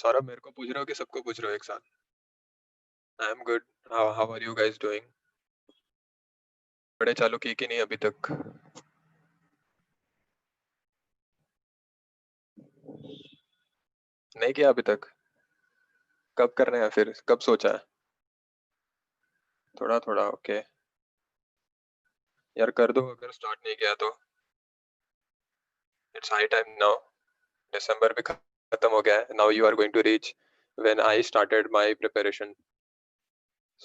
सौरभ मेरे को पूछ रहे हो कि सबको पूछ रहे हो एक साथ? I am good. How are you guys doing? पढ़ाई चालू की कि नहीं अभी तक? नहीं किया अभी तक? कब करना है फिर? कब सोचा है? थोड़ा थोड़ा ओके। यार कर दो अगर स्टार्ट नहीं किया तो। It's high time now. दिसंबर भी खत्म हो गया है। Now you are going to reach when I started my preparation.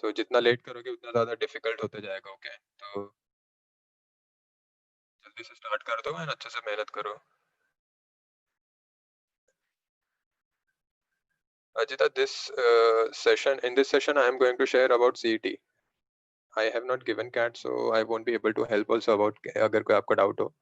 So जितना लेट करोगे उतना ज्यादा डिफिकल्ट होते जाएगा। ओके तो जल्दी से स्टार्ट कर दो एंड अच्छे से मेहनत करो। Ajita, this session in this session I am going to share about CET. I have not given CAT, so I won't be able to help also about अगर कोई आपको डाउट हो।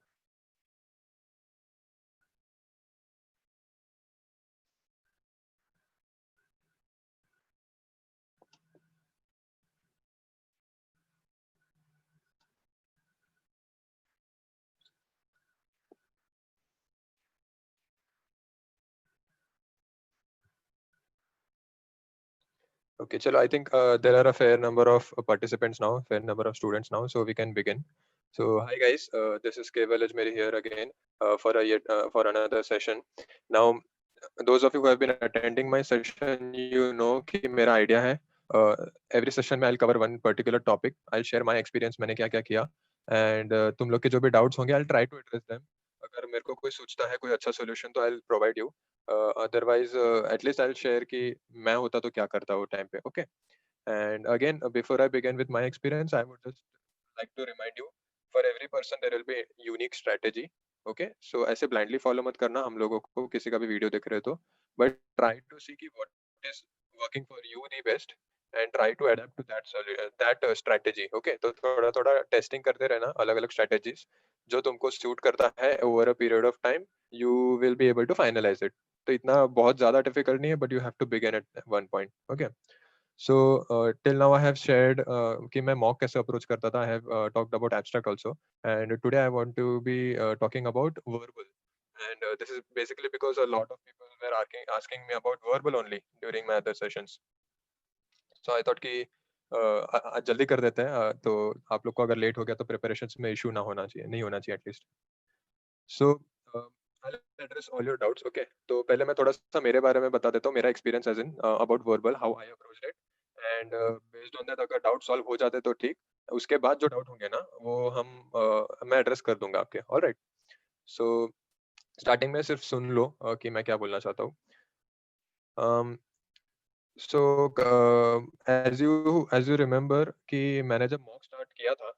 Okay, chalo, I think there are a fair number of participants now, fair number of students now, so we can begin. So hi guys, this is Keval Ajmeri here again for another session. Now, those of you who have been attending my session, you know कि मेरा idea है every session में I'll cover one particular topic. I'll share my experience मैंने क्या क्या किया and तुम लोग के जो भी doubts होंगे I'll try to address them. अगर मेरे को कोई सोचता है कोई अच्छा solution तो I'll provide you. Otherwise, at least I'll share कि मैं होता तो क्या करता वो time पे. Okay. And again, before I begin with my experience, I would just like to remind you, for every person there will be unique strategy. Okay, so ऐसे blindly follow मत करना हम लोगों को किसी का भी वीडियो देख रहे हो तो, but try to see कि what is working for you the best and try to adapt to that strategy. Okay, तो थोड़ा थोड़ा testing करते रहना अलग अलग strategies जो तुमको suit करता है over a period of time, you will be able to finalize it. तो इतना बहुत ज़्यादा difficult नहीं है, but you have to begin at one point. Okay. So till now I have shared कि मैं mock कैसे approach करता था. I have talked about abstract also, and today I want to be talking about verbal. And this is basically because a lot of people were asking me about verbal only during my other sessions. So I thought कि आज जल्दी कर देते हैं तो आप लोग को अगर लेट हो गया तो प्रिपरेशंस में इशू ना होना चाहिए, नहीं होना चाहिए at least. So I'll address all your doubts. Okay, तो पहले मैं थोड़ा सा मेरे बारे में बता देता हूँ मेरा experience as in about verbal how I approached it and based on that अगर डाउट सॉल्व हो जाते तो ठीक. उसके बाद जो डाउट होंगे ना वो मैं एड्रेस कर दूंगा आपके. ऑलराइट. सो स्टार्टिंग में सिर्फ सुन लो कि मैं क्या बोलना चाहता हूँ. um, so as you remember कि मैंने जब मॉक स्टार्ट किया था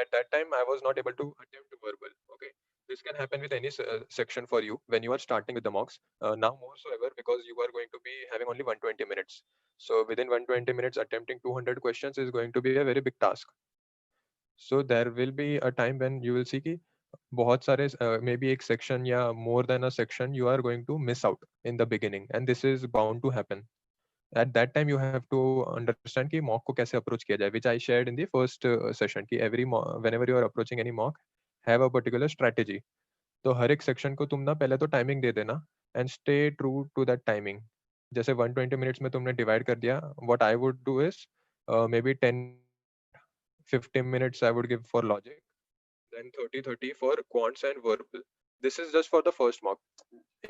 at that time I was not able to attempt verbal. Okay, this can happen with any section for you when you are starting with the mocks. Now more so ever because you are going to be having only 120 minutes. So within 120 minutes attempting 200 questions is going to be a very big task. So there will be a time when you will see कि बहुत सारे maybe एक section या more than a section you are going to miss out in the beginning, and this is bound to happen. At that time you have to understand कि mock को कैसे approach किया जाए, which I shared in the first session कि whenever you are approaching any mock, have a particular strategy. तो हर एक section को तुम ना पहले तो timing दे देना and stay true to that timing. जैसे 120 minutes में तुमने divide कर दिया, what I would do is maybe 10-15 minutes I would give for logic, then 30-30 for quants and verbal. This is just for the first mock.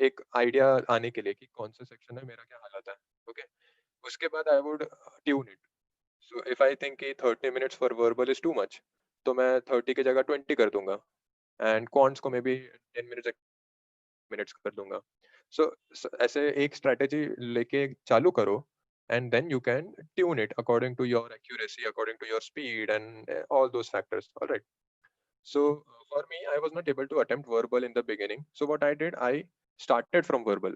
एक idea आने के लिए कि कौन सा section है मेरा क्या हालत है. Okay. उसके बाद I would tune it. So if I think कि 30 minutes for verbal is too much, तो मैं 30 की जगह 20 कर दूंगा and quants को maybe 10 minutes कर दूंगा. So ऐसे एक strategy लेके चालू करो and then you can tune it according to your accuracy, according to your speed and all those factors. All right. So for me, I was not able to attempt verbal in the beginning. So what I did, I started from verbal.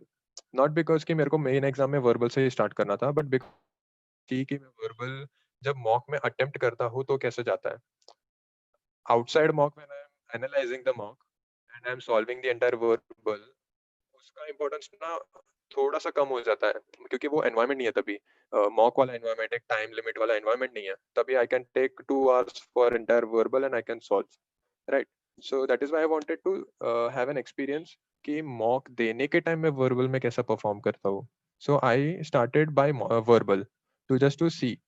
Not because कि मेरे को main exam में verbal से ही start करना था, but because कि मैं verbal जब mock में attempt करता हूँ तो कैसे जाता है. Outside mock when I am analyzing the mock and I am solving the entire verbal, उसका importance ना थोड़ा सा कम हो जाता है क्योंकि वो environment नहीं है तभी. Mock वाला environment एक time limit वाला environment नहीं है. तभी I can take 2 hours for entire verbal and I can solve. Right. So that is why I wanted to have an experience कि mock देने के time में verbal में कैसा perform करता हूँ. So I started by verbal to just to see,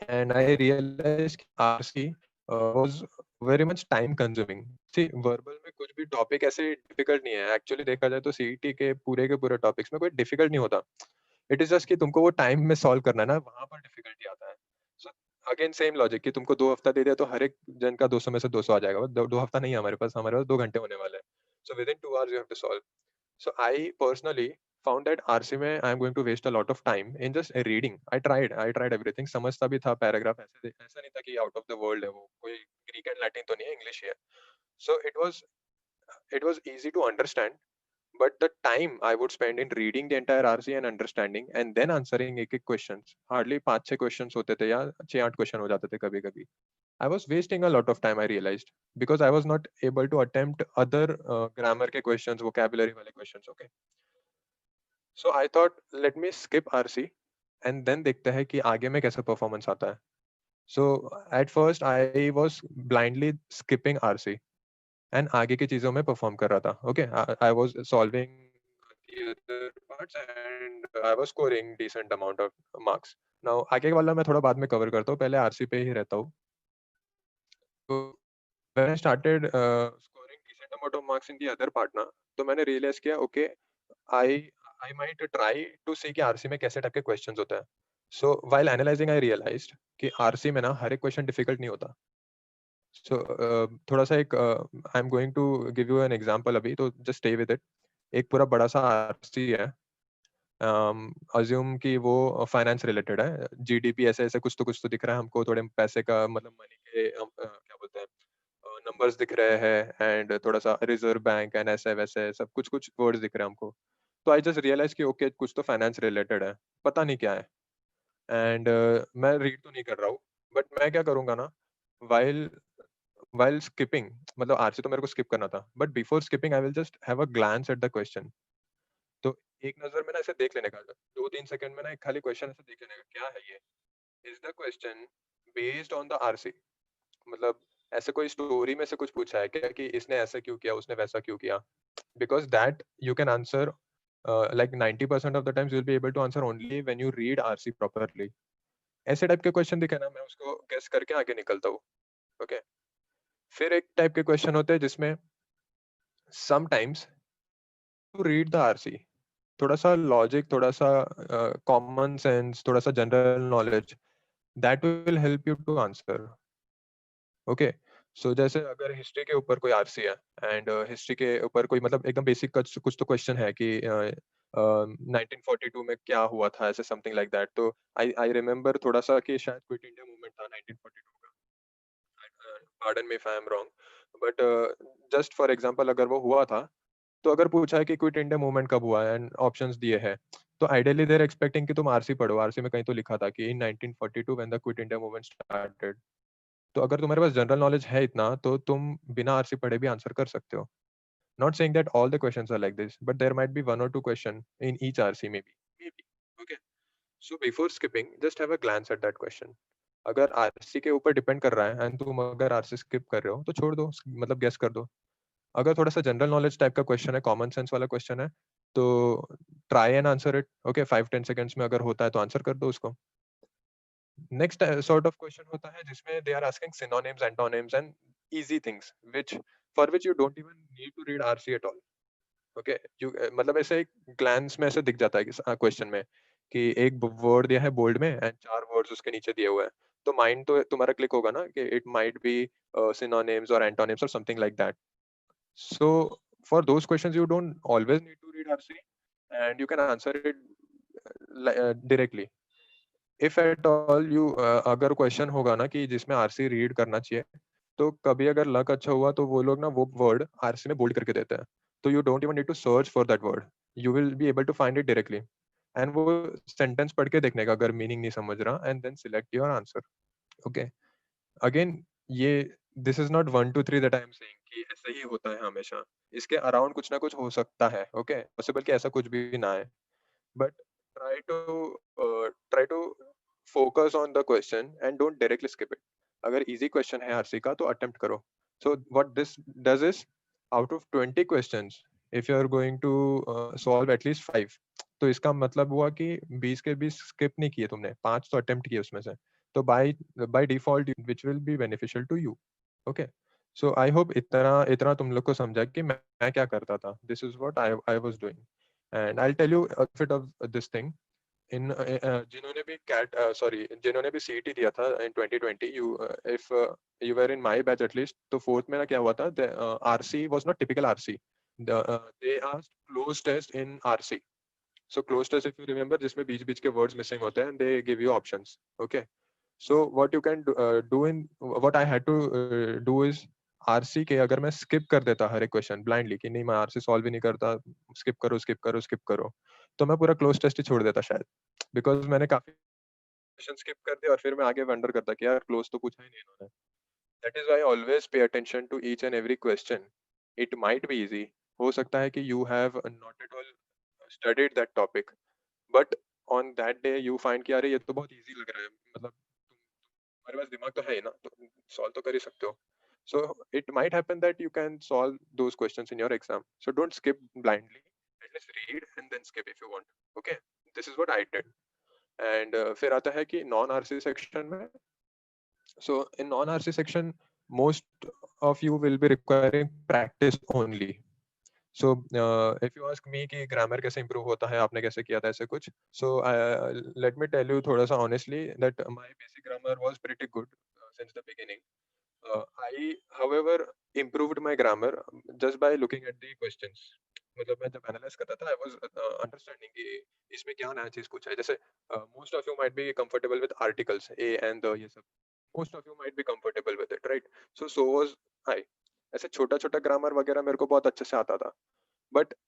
and I realized कि RC was very much time consuming. See, verbal में कुछ भी टॉपिक ऐसे डिफिकल्ट नहीं है. एक्चुअली देखा जाए तो सीईटी के पूरे टॉपिक्स में कोई डिफिकल्ट नहीं होता. इट इज जस्ट कि तुमको वो टाइम में सॉल्व करना है ना, वहां पर डिफिकल्टी आता है. सो अगेन सेम लॉजिक कि तुमको 2 हफ्ता दे दिया तो हर एक जन का 200 में से 200 आ जाएगा. 2 हफ्ता नहीं है हमारे पास 2 घंटे होने वाले हैं. So within 2 hours you have to solve. So I personally found that RC में I am going to waste a lot of time in just reading. I tried everything. समझता भी था पैराग्राफ, ऐसा नहीं था कि आउट ऑफ द वर्ल्ड है वो, कोई ग्रीक एंड लैटिन तो नहीं है, इंग्लिश ही है. So it was easy to understand, but the time I would spend in reading the entire RC and understanding and then answering एक एक questions, hardly 5-6 questions होते थे या 6-8 क्वेश्चन हो जाते थे कभी कभी. I was wasting a lot of time, I realized, because I was not able to attempt other grammar के questions, vocabulary वाले questions. Okay. So I thought let me skip RC and then देखते हैं कि आगे में कैसा performance आता है. So at first I was blindly skipping RC and आगे की चीजों में perform कर रहा था. Okay, I was solving the other parts and I was scoring decent amount of marks. Now आगे वाला मैं थोड़ा बाद में cover करता हूँ, पहले RC पे ही रहता हूँ. तो when I started scoring decent amount of marks in the other part ना, तो मैंने realize किया okay, I I might try to see कि RC में कैसे टाइप के questions होते हैं. So while analyzing I realized कि RC में ना हर एक question difficult नहीं होता. So थोड़ा सा एक I'm going to give you an example अभी, तो just stay with it. एक पूरा बड़ा सा RC है. अज्यूम कि वो फाइनेंस रिलेटेड है. जीडीपी ऐसे-ऐसे कुछ तो दिख रहा है हमको, थोड़े पैसे का मतलब मनी के क्या बोलते हैं, नंबर्स दिख रहे हैं एंड थोड़ा-सा रिजर्व बैंक एंड ऐसे-वैसे सब कुछ-कुछ वर्ड्स दिख रहे हैं हमको. तो आई जस्ट रियलाइज़ कि ओके कुछ तो फाइनेंस रिलेटेड है, पता नहीं क्या है. एंड मैं रीड तो नहीं कर रहा हूँ, बट मैं क्या करूँगा ना, व्हाइल व्हाइल स्किपिंग, मतलब आरसी तो मेरे को स्किप करना था, but before skipping I will just have a glance at the question. तो एक नज़र में ना ऐसे देख लेने का, 2-3 सेकंड में ना एक खाली क्वेश्चन ऐसे देख लेने का, क्या है ये? Is the question based on the RC? मतलब ऐसे कोई स्टोरी में से कुछ पूछा है क्या कि इसने ऐसा क्यों किया, उसने वैसा क्यों किया? Because that you can answer like 90% of the times you'll be able to answer only when you read RC properly. ऐसे टाइप के क्वेश्चन दिखे ना, मैं उसको गेस करके आगे निकलता हूँ. ओके. फिर एक टाइप के क्वेश्चन होते हैं जिसमें sometimes to read the RC, थोड़ा सा लॉजिक, थोड़ा सा कॉमन सेंस, थोड़ा सा general knowledge, that will help you to answer. Okay. So जैसे अगर हिस्ट्री के ऊपर कोई आरसी है एंड हिस्ट्री के ऊपर कोई मतलब एकदम बेसिक कुछ कुछ तो क्वेश्चन है कि 1942 में क्या हुआ था, ऐसे समथिंग लाइक दैट. तो आई आई रिमेम्बर थोड़ा सा कि शायद क्विट इंडिया मूवमेंट था 1942 का. Pardon me if I am wrong, but just for example अगर वो हुआ था, तो अगर पूछा है कि क्विट इंडिया मूवमेंट कब हुआ है एंड ऑप्शंस दिए हैं, तो आइडियली दे आर एक्सपेक्टिंग कि तुम आरसी पढ़ो. आरसी में कहीं तो लिखा था कि इन 1942 when the quit India movement started. तो अगर तुम्हारे पास जनरल नॉलेज है इतना, तो तुम बिना आरसी पढ़े भी आंसर कर सकते हो. Not saying that all the questions are like this, but there might be one और two question in each RC maybe. Okay. So before skipping just have a glance at that question. अगर RC के ऊपर depend कर रहा है and तुम अगर RC skip कर रहे हो तो छोड़ दो, मतलब गेस कर दो. अगर थोड़ा सा जनरल नॉलेज टाइप का क्वेश्चन है, कॉमन सेंस वाला क्वेश्चन है, तो try and answer it. Okay, 5-10 seconds में अगर होता है तो आंसर कर दो उसको. नेक्स्ट सॉर्ट ऑफ क्वेश्चन होता है जिसमें they are asking synonyms, antonyms and easy things which for which you don't even need to read RC at all. Okay. You मतलब ऐसे एक ग्लैंस में ऐसे दिख जाता है कि क्वेश्चन में कि एक वर्ड दिया है बोल्ड में एंड 4 वर्ड्स उसके नीचे दिए हुए हैं. तो माइंड तो तुम्हारा क्लिक होगा ना कि इट माइट बी सिनोनिम्स और एंटोनिम्स और something like that. So for those questions, you don't always need to read RC, and you can answer it directly. If at all you अगर question होगा ना कि जिसमें आरसी रीड करना चाहिए, तो कभी अगर लक अच्छा हुआ तो वो लोग ना वो वर्ड आरसी में बोल्ड करके देते हैं. तो you don't even need to search for that word, you will be able to find it directly. And वो सेंटेंस पढ़ के देखने का अगर मीनिंग नहीं समझ रहा, and then select your answer. Okay. Again ये this is not 1 2 3 that I am saying कि ऐसा ही होता है हमेशा. इसके अराउंड कुछ ना कुछ हो सकता है. ओके, पॉसिबल कि ऐसा कुछ भी ना है, but try to try to focus on the question and don't directly skip it. अगर इजी क्वेश्चन है आरसी का तो अटेम्प्ट करो. So what this does is, out of 20 questions, if you are going to solve at least 5, तो इसका मतलब हुआ कि 20 के 20 स्किप नहीं किए तुमने, 5 तो अटेम्प्ट किए उसमें से। तो by by default which will be beneficial to you. Okay? So I hope इतना इतना तुम लोग को समझा कि मैं क्या करता था। This is what I was doing. And I will tell you a bit of this thing. जिन्होंने भी सीईटी दिया था in 2020, if you were in my batch at least, तो फोर्थ में ना क्या हुआ था, RC was not typical RC, they asked cloze test in RC. So cloze test, if you remember, जिसमें बीच बीच के वर्ड्स मिसिंग होते हैं, they give you options. Okay? So what you can do in what I had to do is, RC के अगर मैं skip कर देता हर एक क्वेश्चन ब्लाइंडली कि नहीं मैं आरसी सॉल्व ही नहीं करता, स्किप करो स्किप करो स्किप करो, तो मैं पूरा क्लोज टेस्ट ही छोड़ देता शायद, बिकॉज मैंने काफी क्वेश्चन स्किप कर दिया और फिर मैं आगे वंडर करता कि यार क्लोज तो पूछा ही नहीं इन्होंने। That is why always pay attention to each and every question. It might be easy, हो सकता है कि you have not at all studied that topic, but on that day you find कि अरे ये तो बहुत इजी लग रहा है, मतलब तुम्हारे पास दिमाग तो है ही ना, तो सॉल्व तो कर ही सकते हो। So it might happen that you can solve those questions in your exam. So don't skip blindly. At least read and then skip if you want. Okay? This is what I did. And फिर आता है कि non RC section में. So in non RC section, most of you will be requiring practice only. So if you ask me कि grammar कैसे improve होता है, आपने कैसे किया था ऐसे कुछ, so let me tell you थोड़ा सा honestly that my basic grammar was pretty good since the beginning. I, however, improved my grammar just by looking at the questions. मतलब मैं जब analyze करता था, I was understanding कि इसमें क्या नया चीज पूछा है. जैसे most of you might be comfortable with articles, a and the, ये सब. Most of you might be comfortable with it, right? So was I. ऐसे छोटा छोटा ग्रामर वगैरह मेरे को बहुत अच्छे से आता था. But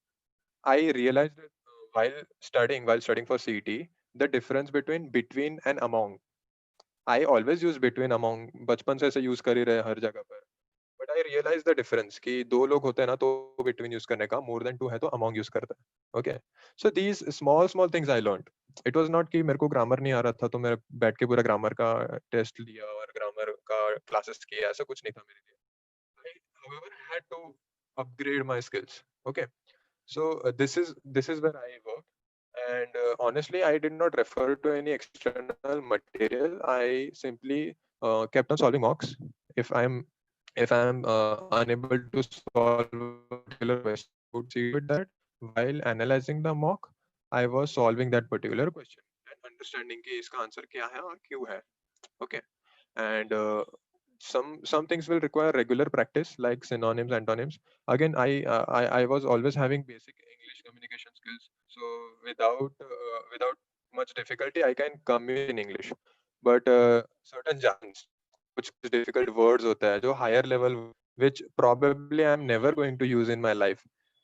I realized that while studying for CET, the difference between and among. I always use between among, बचपन से ऐसे यूज कर ही रहे हर जगह पर. But I realize the difference कि दो लोग होते हैं ना, तो बिटवीन यूज करने का, मोर देन टू है तो अमोंग यूज करता है. Okay? So these small small things I learned. It was not कि मेरे को ग्रामर नहीं आ रहा था तो मैं बैठ के पूरा ग्रामर का टेस्ट लिया और ग्रामर का क्लासेस किया, ऐसा कुछ नहीं था मेरे लिए. I, however, had to upgrade my skills. Okay, so this is where I work, and honestly, I did not refer to any external material. I simply kept on solving mocks. If I'm if I'm unable to solve a particular question, I would see with that while analyzing the mock, I was solving that particular question and understanding कि इसका answer क्या है और क्यों है. Okay, and some things will require regular practice like synonyms, antonyms. Again, I was always having basic English communication skills, so without much difficulty I can communicate in English. But certain jargons, कुछ difficult words होता है जो higher level, which probably I'm never going to use in my life,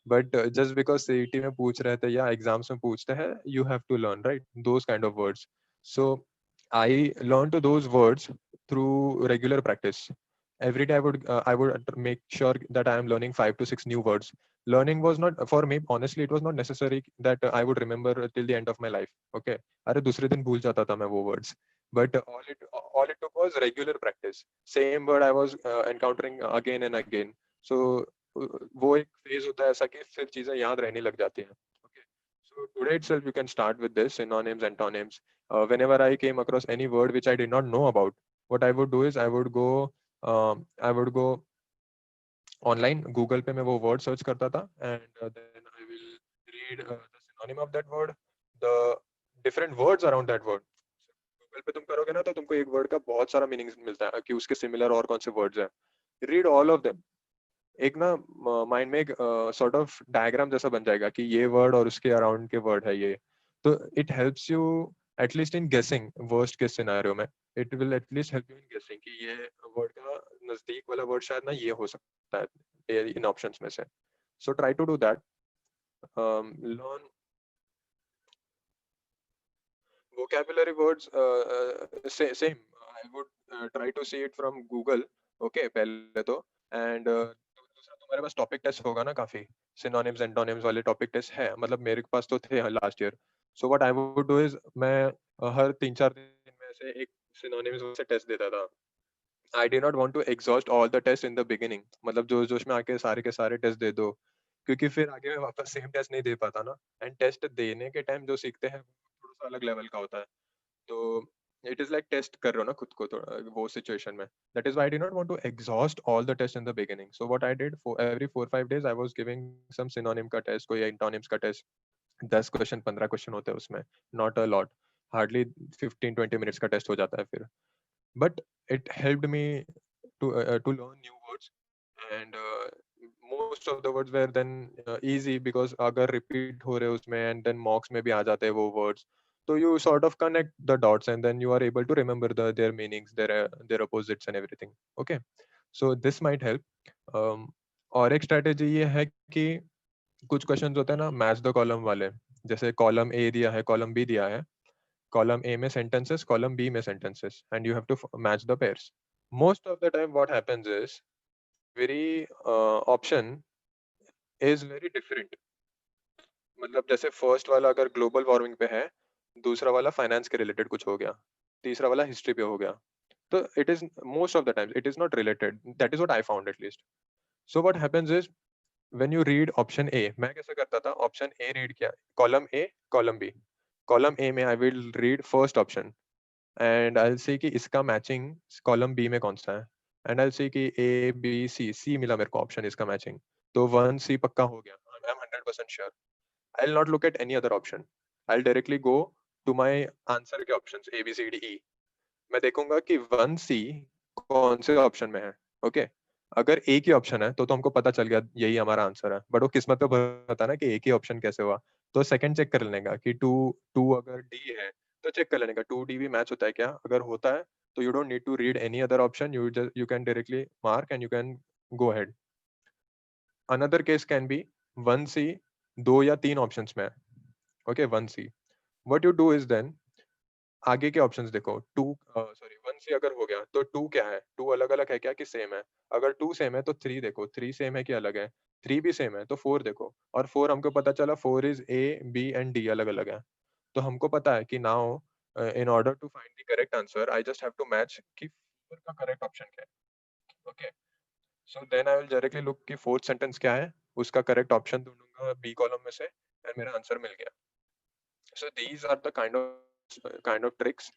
but just because CET में पूछ रहे थे या exams में पूछते हैं, you have to learn, right, those kind of words. So I learned those words through regular practice. Every day I would make sure that I am learning 5 to 6 new words. Learning was not for me, honestly, it was not necessary that I would remember till the end of my life. Okay, अरे दूसरे दिन भूल जाता था मैं वो words. But all it took was regular practice. Same word I was encountering again and again. So वो एक phase होता है ऐसा कि फिर चीजें याद रहने लग जाती हैं. Okay, so today itself you can start with this synonyms, antonyms. Whenever I came across any word which I did not know about, what I would do is I would go online, Google पे मैं वो word search करता था, and then I will read the synonym of that word, the different words around that word. Google पे तुम करोगे ना तो तुमको एक word का बहुत सारा meaning मिलता है कि उसके similar और कौन से words हैं. Read all of them. एक ना माइंड में एक सॉर्ट ऑफ डायग्राम जैसा बन जाएगा कि ये वर्ड और उसके अराउंड के वर्ड है ये. तो it helps you at least in गेसिंग वर्स्ट केस सिनेरियो में. It will at least help you in गेसिंग कि ये वर्ड का नजदीक वाला वर्ड शायद ना ये हो सकता है इन ऑप्शंस में से. So try to do that. Learn vocabulary words, same. I would try to see it from Google. Okay, पहले तो. And दूसरा तुम्हारे पास टॉपिक टेस्ट होगा ना काफी. Synonyms, antonyms वाले टॉपिक टेस्ट है, मतलब मेरे पास तो थे last year. So what I would do is मैं हर 3-4 दिन में से एक synonyms से टेस्ट देता था. I did not want to exhaust all the tests in the beginning. मतलब जोश जोश में आके सारे के सारे टेस्ट दे दो. क्योंकि फिर आगे मैं वापस सेम टेस्ट नहीं दे पाता ना। एंड टेस्ट देने के टाइम जो सीखते हैं वो थोड़ा सा अलग लेवल का होता है। तो इट इज लाइक टेस्ट कर रहे हो ना खुद को थोड़ा वो सिचुएशन में। That is why I did not want to exhaust all the test in the beginning. So what I did for every 4-5 days I was giving some synonym का टेस्ट, कोई एंटोनिम्स का टेस्ट। 10 क्वेश्चन 15 क्वेश्चन होते हैं उसमें, not a lot, hardly 15-20 minutes का test हो जाता है फिर। But it helped me to learn new words, and most of the words were then easy because अगर repeat हो रहे उसमें and then mocks में भी आ जाते हैं वो words, so you sort of connect the dots and then you are able to remember their meanings, their opposites and everything. Okay, so this might help. और एक strategy ये है कि कुछ क्वेश्चंस होते हैं ना मैच द कॉलम वाले, जैसे कॉलम ए दिया है कॉलम बी दिया है, कॉलम ए में सेंटेंसेस कॉलम बी में sentences and you have to match the pairs. Most of the time what happens is very option is very different. मतलब जैसे फर्स्ट वाला अगर ग्लोबल वार्मिंग पे है, दूसरा वाला फाइनेंस के रिलेटेड कुछ हो गया, तीसरा वाला हिस्ट्री पे हो गया, तो it is most of the times it is not related. That is what I found at least. So what happens is when you read option A, मैं कैसे करता था, ऑप्शन ए रीड किया, column A column B, column A में I will read first option and I will see कि इसका matching column B में कौन सा है, एंड आई विल सी कि ए बी सी, सी मिला मेरे को ऑप्शन इसका मैचिंग, तो 1C पक्का हो गया, I am 100% sure. I will not look at any other option, I will directly go to my answer के options A B C D E. मैं देखूंगा कि 1C कौन से ऑप्शन में है। ओके, अगर एक ही ऑप्शन है तो हमको पता चल गया यही हमारा आंसर है, बट वो किस्मत पे पता ना कि एक ही ऑप्शन कैसे हुआ। तो सेकंड चेक कर लेने का कि टू टू अगर डी है तो चेक कर लेने का 2D भी मैच होता है क्या, अगर होता है तो you don't need to read any other option, you can directly mark and you can go ahead. Another case can be 1C दो या तीन ऑप्शंस में है। Okay 1C, what you do is then आगे के ऑप्शंस देखो, to sorry 1C अगर हो गया तो टू क्या है, टू अलग अलग है क्या कि सेम है, अगर टू सेम है तो थ्री देखो, थ्री सेम है कि अलग है, थ्री भी सेम है तो फोर देखो, और फोर हमको पता चला four is A B and D अलग अलग है। तो हमको पता है कि now in order to find the correct answer I just have to match कि फोर का करेक्ट ऑप्शन क्या है। Okay, so then I will directly look कि फोर्थ सेंटेंस क्या है, उसका करेक्ट ऑप्शन ढूंढूंगा बी कॉलम में से एंड मेरा आंसर मिल गया। So these are the kind of tricks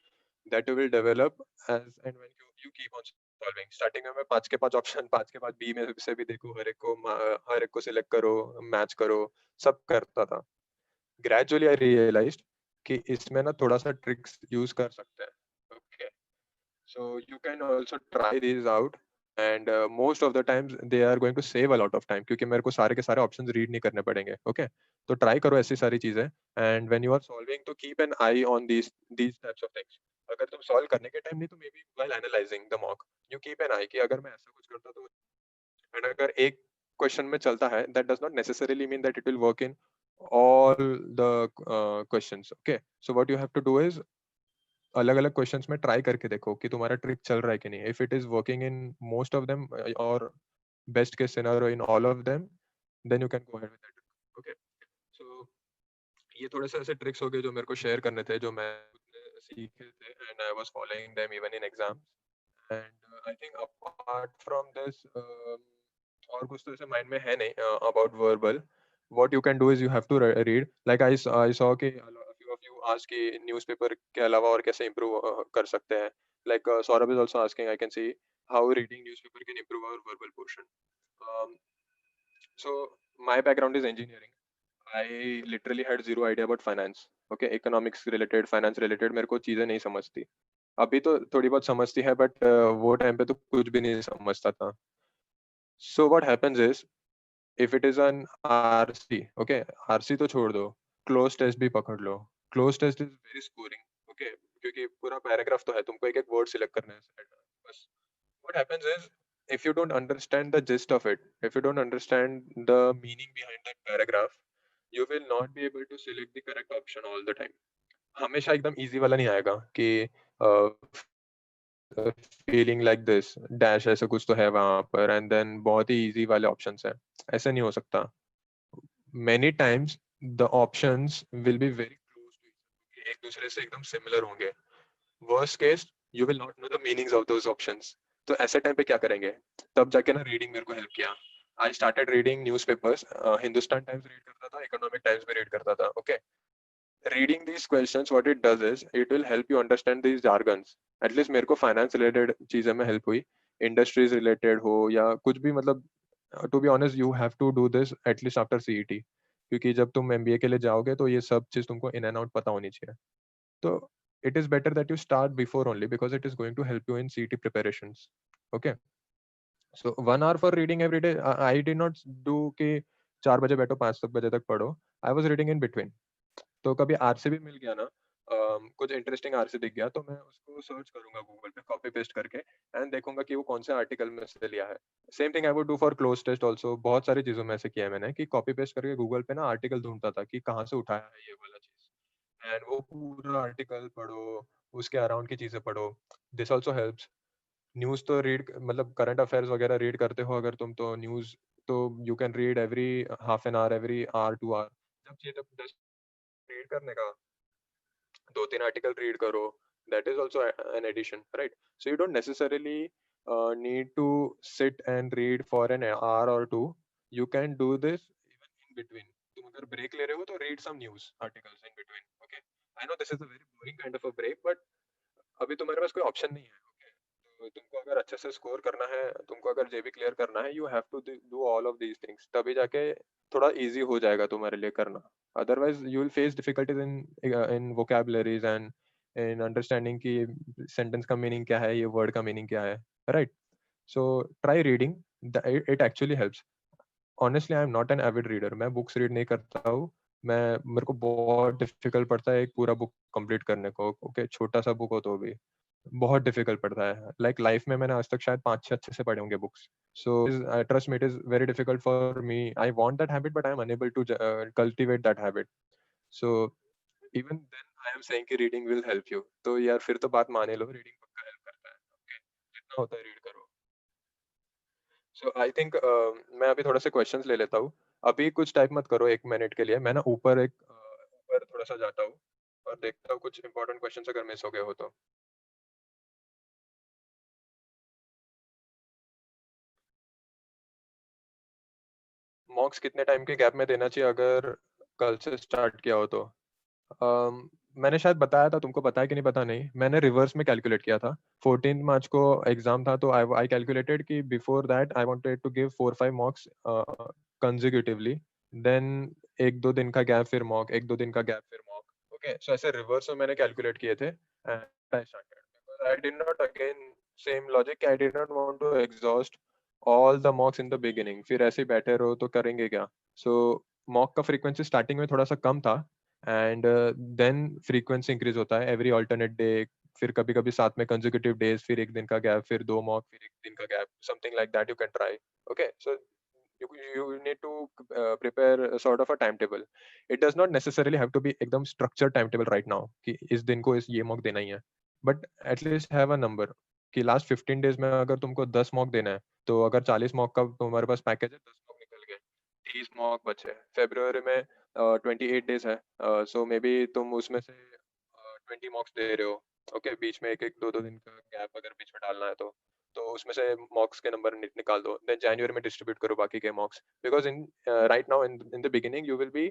that you will develop as and when you keep on solving. Starting में मैं पांच के पांच ऑप्शन, पांच के पांच बी में से भी देखो, हर एक को सिलेक्ट करो, मैच करो, सब करता था। ग्रेजुअली आई रियलाइज्ड कि इसमें ना थोड़ा सा ट्रिक्स यूज कर सकते हैं। Okay, so you can also try these out and most of the times they are going to save a lot of time क्योंकि मेरे को सारे के सारे ऑप्शंस रीड नहीं करने पड़ेंगे। ओके, तो ट्राई करो ऐसी सारी चीजें and when you are solving तो keep an eye on these types of things. अगर तुम सॉल्व करने के टाइम नहीं तो maybe while analysing the mock you keep an eye कि अगर मैं ऐसा कुछ करता तो, एंड अगर एक क्वेश्चन में चलता है that does not necessarily mean that it will work in all the questions. Okay, so what you have to do is अलग अलग क्वेश्चंस में ट्राई करके देखो कि तुम्हारा ट्रिक चल रहा है कि नहीं। If it is working in most of them और best case scenario in all of them then you can go ahead with that. Okay, so ये थोड़े से ऐसे ट्रिक्स हो गए जो मेरे को शेयर करने थे, जो मैं खुद ने सीखे थे and I was following them even in exams. And I think apart from this और कुछ तो ऐसे माइंड में है नहीं about verbal. what you can do is you have to read, like I saw कि a few of you ask कि newspaper के अलावा और कैसे improve कर सकते हैं, like Saurabh is also asking, I can see how reading newspaper can improve our verbal portion. um, so my background is engineering. I literally had zero idea about finance. Okay, economics related, finance related मेरे को चीजें नहीं समझती। अभी तो थोड़ी बहुत समझती है बट वो टाइम पे तो कुछ भी नहीं समझता था। so what happens is if it is an RC, okay, RC तो छोड़ दो, क्लोज टेस्ट भी पकड़ लो। Cloze test is very scoring. Okay, क्योंकि पूरा पैराग्राफ तो है, तुमको एक एक वर्ड सिलेक्ट करना है बस। what happens is if you don't understand the gist of it, if you don't understand the meaning behind that paragraph, you will not be able to select the correct option all the time. हमेशा एकदम easy वाला नहीं आएगा कि feeling like this dash ऐसा कुछ तो है वहां पर एंड देन बहुत ही इजी वाले ऑप्शंस हैं, ऐसा नहीं हो सकता। many times the options will be very close to each other, एक दूसरे से एकदम सिमिलर होंगे। worst case you will not know the meanings of those options। तो ऐसे टाइम पे क्या करेंगे, तब जाके ना रीडिंग मेरे को हेल्प किया। I started reading newspapers, Hindustan times read करता था, इकोनॉमिक टाइम्स भी रीड करता था, okay? Reading these questions what it does is it will help you understand these jargons. At least मेरे को फाइनेंस रिलेटेड चीज़ें में हेल्प हुई, इंडस्ट्रीज रिलेटेड हो या कुछ भी, मतलब to be honest you have to do this at least after CET, क्योंकि जब तुम एमबीए के लिए जाओगे तो ये सब चीज़ तुमको इन एंड आउट पता होनी चाहिए। तो it is better that you start before only because it is going to help you in CET preparations. Okay, so 1 hour for reading every day. I did not do कि 4 बजे बैठो 5 बजे तक पढ़ो. I was reading in between. तो कभी RC भी मिल गया ना, कुछ इंटरेस्टिंग आरसी दिख गया तो मैं उसको सर्च करूंगा गूगल पे कॉपी पेस्ट करके एंड देखूंगा कि वो कौन से आर्टिकल में से लिया है। Same thing I would do for cloze test also. बहुत सारी चीजों में ऐसे किया है मैंने कि कॉपी पेस्ट करके गूगल पे ना आर्टिकल ढूंढता था कि कहाँ से उठाया है ये वाला चीज, एंड वो पूरा आर्टिकल पढ़ो, उसके अराउंड की चीजें पढ़ो। This also helps. न्यूज तो रीड, मतलब करंट अफेयर्स वगैरह रीड करते हो अगर तुम, तो न्यूज तो you can read every half an hour, every hour 2 hour. जब चाहिए तब 10 रीड करने का, 2-3 आर्टिकल रीड करो, that is also an addition, right? So you don't necessarily need to sit and read for an hour or two. You can do this even in between. तुम अगर break ले रहे हो तो read some news articles in between. Okay, I know this is a very boring kind of a break, but अभी तुम्हारे पास कोई option नहीं है। ओके, तो तुमको अगर अच्छे से स्कोर करना है, तुमको अगर जेबी क्लियर करना है, you have to do all of these things, तभी जाके थोड़ा इजी हो जाएगा तुम्हारे लिए करना। Otherwise you will face difficulties in vocabularies and in understanding कि सेंटेंस का मीनिंग क्या है, ये वर्ड का मीनिंग क्या है, right? So try reading, it actually helps. Honestly I am not an avid reader, मैं बुक्स रीड नहीं करता हूँ। मैं, मेरे को बहुत डिफिकल्ट पड़ता है एक पूरा बुक कंप्लीट करने को। ओके, छोटा सा बुक हो तो भी बहुत डिफिकल्ट पड़ता है। लाइक लाइफ में मैंने आज तक शायद 5-6 अच्छे से पढ़े होंगे books. So trust me, it is very difficult for me. I want that habit but I am unable to cultivate that habit. So even then I am saying कि रीडिंग विल हेल्प यू, तो यार फिर तो बात मान ही लो, reading पक्का help करता है। ओके, जितना होता है रीड करो। सो आई थिंक मैं अभी थोड़े से क्वेश्चंस ले लेता हूँ। अभी कुछ टाइप मत करो 1 मिनट के लिए, मैं ना ऊपर थोड़ा सा जाता हूँ और देखता हूँ कुछ इंपॉर्टेंट क्वेश्चंस अगर मिस हो गए हो तो। मॉक्स कितने टाइम के गैप में देना चाहिए अगर कल से स्टार्ट किया हो तो? मैंने शायद बताया था तुमको, पता है कि नहीं पता नहीं, मैंने रिवर्स में कैलकुलेट किया था। 14 मार्च को एग्जाम था तो आई आई कैलकुलेटेड कि before that I wanted to give 4-5 mocks consecutively, then 1-2 दिन का गैप फिर मॉक, 1-2 दिन का गैप फिर मॉक। ओके, सो ऐसे रिवर्स में मैंने कैलकुलेट किए थे and I started because I did not again same logic, I did not want to exhaust all the mocks in the beginning, फिर ऐसे ही बैठे रहो तो करेंगे क्या? सो मॉक का फ्रीक्वेंसी स्टार्टिंग में थोड़ा सा कम था एंड देन फ्रीक्वेंसी इंक्रीज होता है एवरी अल्टरनेट डे, फिर कभी कभी साथ में कंसेक्यूटिव डेज, फिर 1 दिन का गैप, फिर 2 मॉक, फिर 1 दिन का gap, something like that you can try. Okay, so you need to prepare a sort of a timetable. It does not necessarily have to be एकदम structured timetable right now कि इस दिन को इस ये मॉक देना ही है, but at least have a number कि लास्ट 15 डेज में अगर तुमको 10 मॉक देना है तो अगर 40 मॉक का तुम्हारे पास पैकेज है, 10 मॉक निकल गए, 30 मॉक बचे। फेब्रुअरी में 28 डेज है, सो मे बी तुम उसमें से 20 मॉक्स दे रहे हो। ओके, बीच में एक एक दो दो दिन का गैप अगर बीच में डालना है तो उसमें से मॉक्स के नंबर निकाल दो, देन जनवरी में डिस्ट्रीब्यूट करो बाकी के मॉक्स, because in right now in the beginning you will be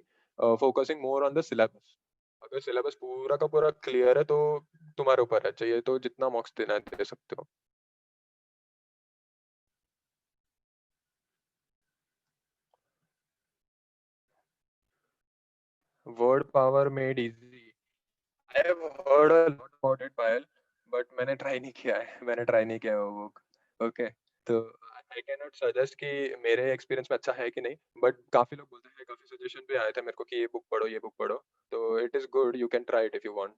focusing more on the syllabus. अगर सिलेबस पूरा का पूरा क्लियर है तो तुम्हारे ऊपर है, चाहिए तो जितना मॉक्स देना है दे सकते हो। Word power made easy, I have heard a lot about it Payal, but मैंने ट्राई नहीं किया है, मैंने ट्राई नहीं किया है वो बुक। ओके, तो आई कैन नॉट सजेस्ट कि मेरे एक्सपीरियंस में अच्छा है कि नहीं, बट काफी लोग बोलते हैं, काफी सजेशन भी आए थे मेरे को कि ये बुक पढ़ो, ये बुक पढ़ो, तो it is good, you can try it if you want.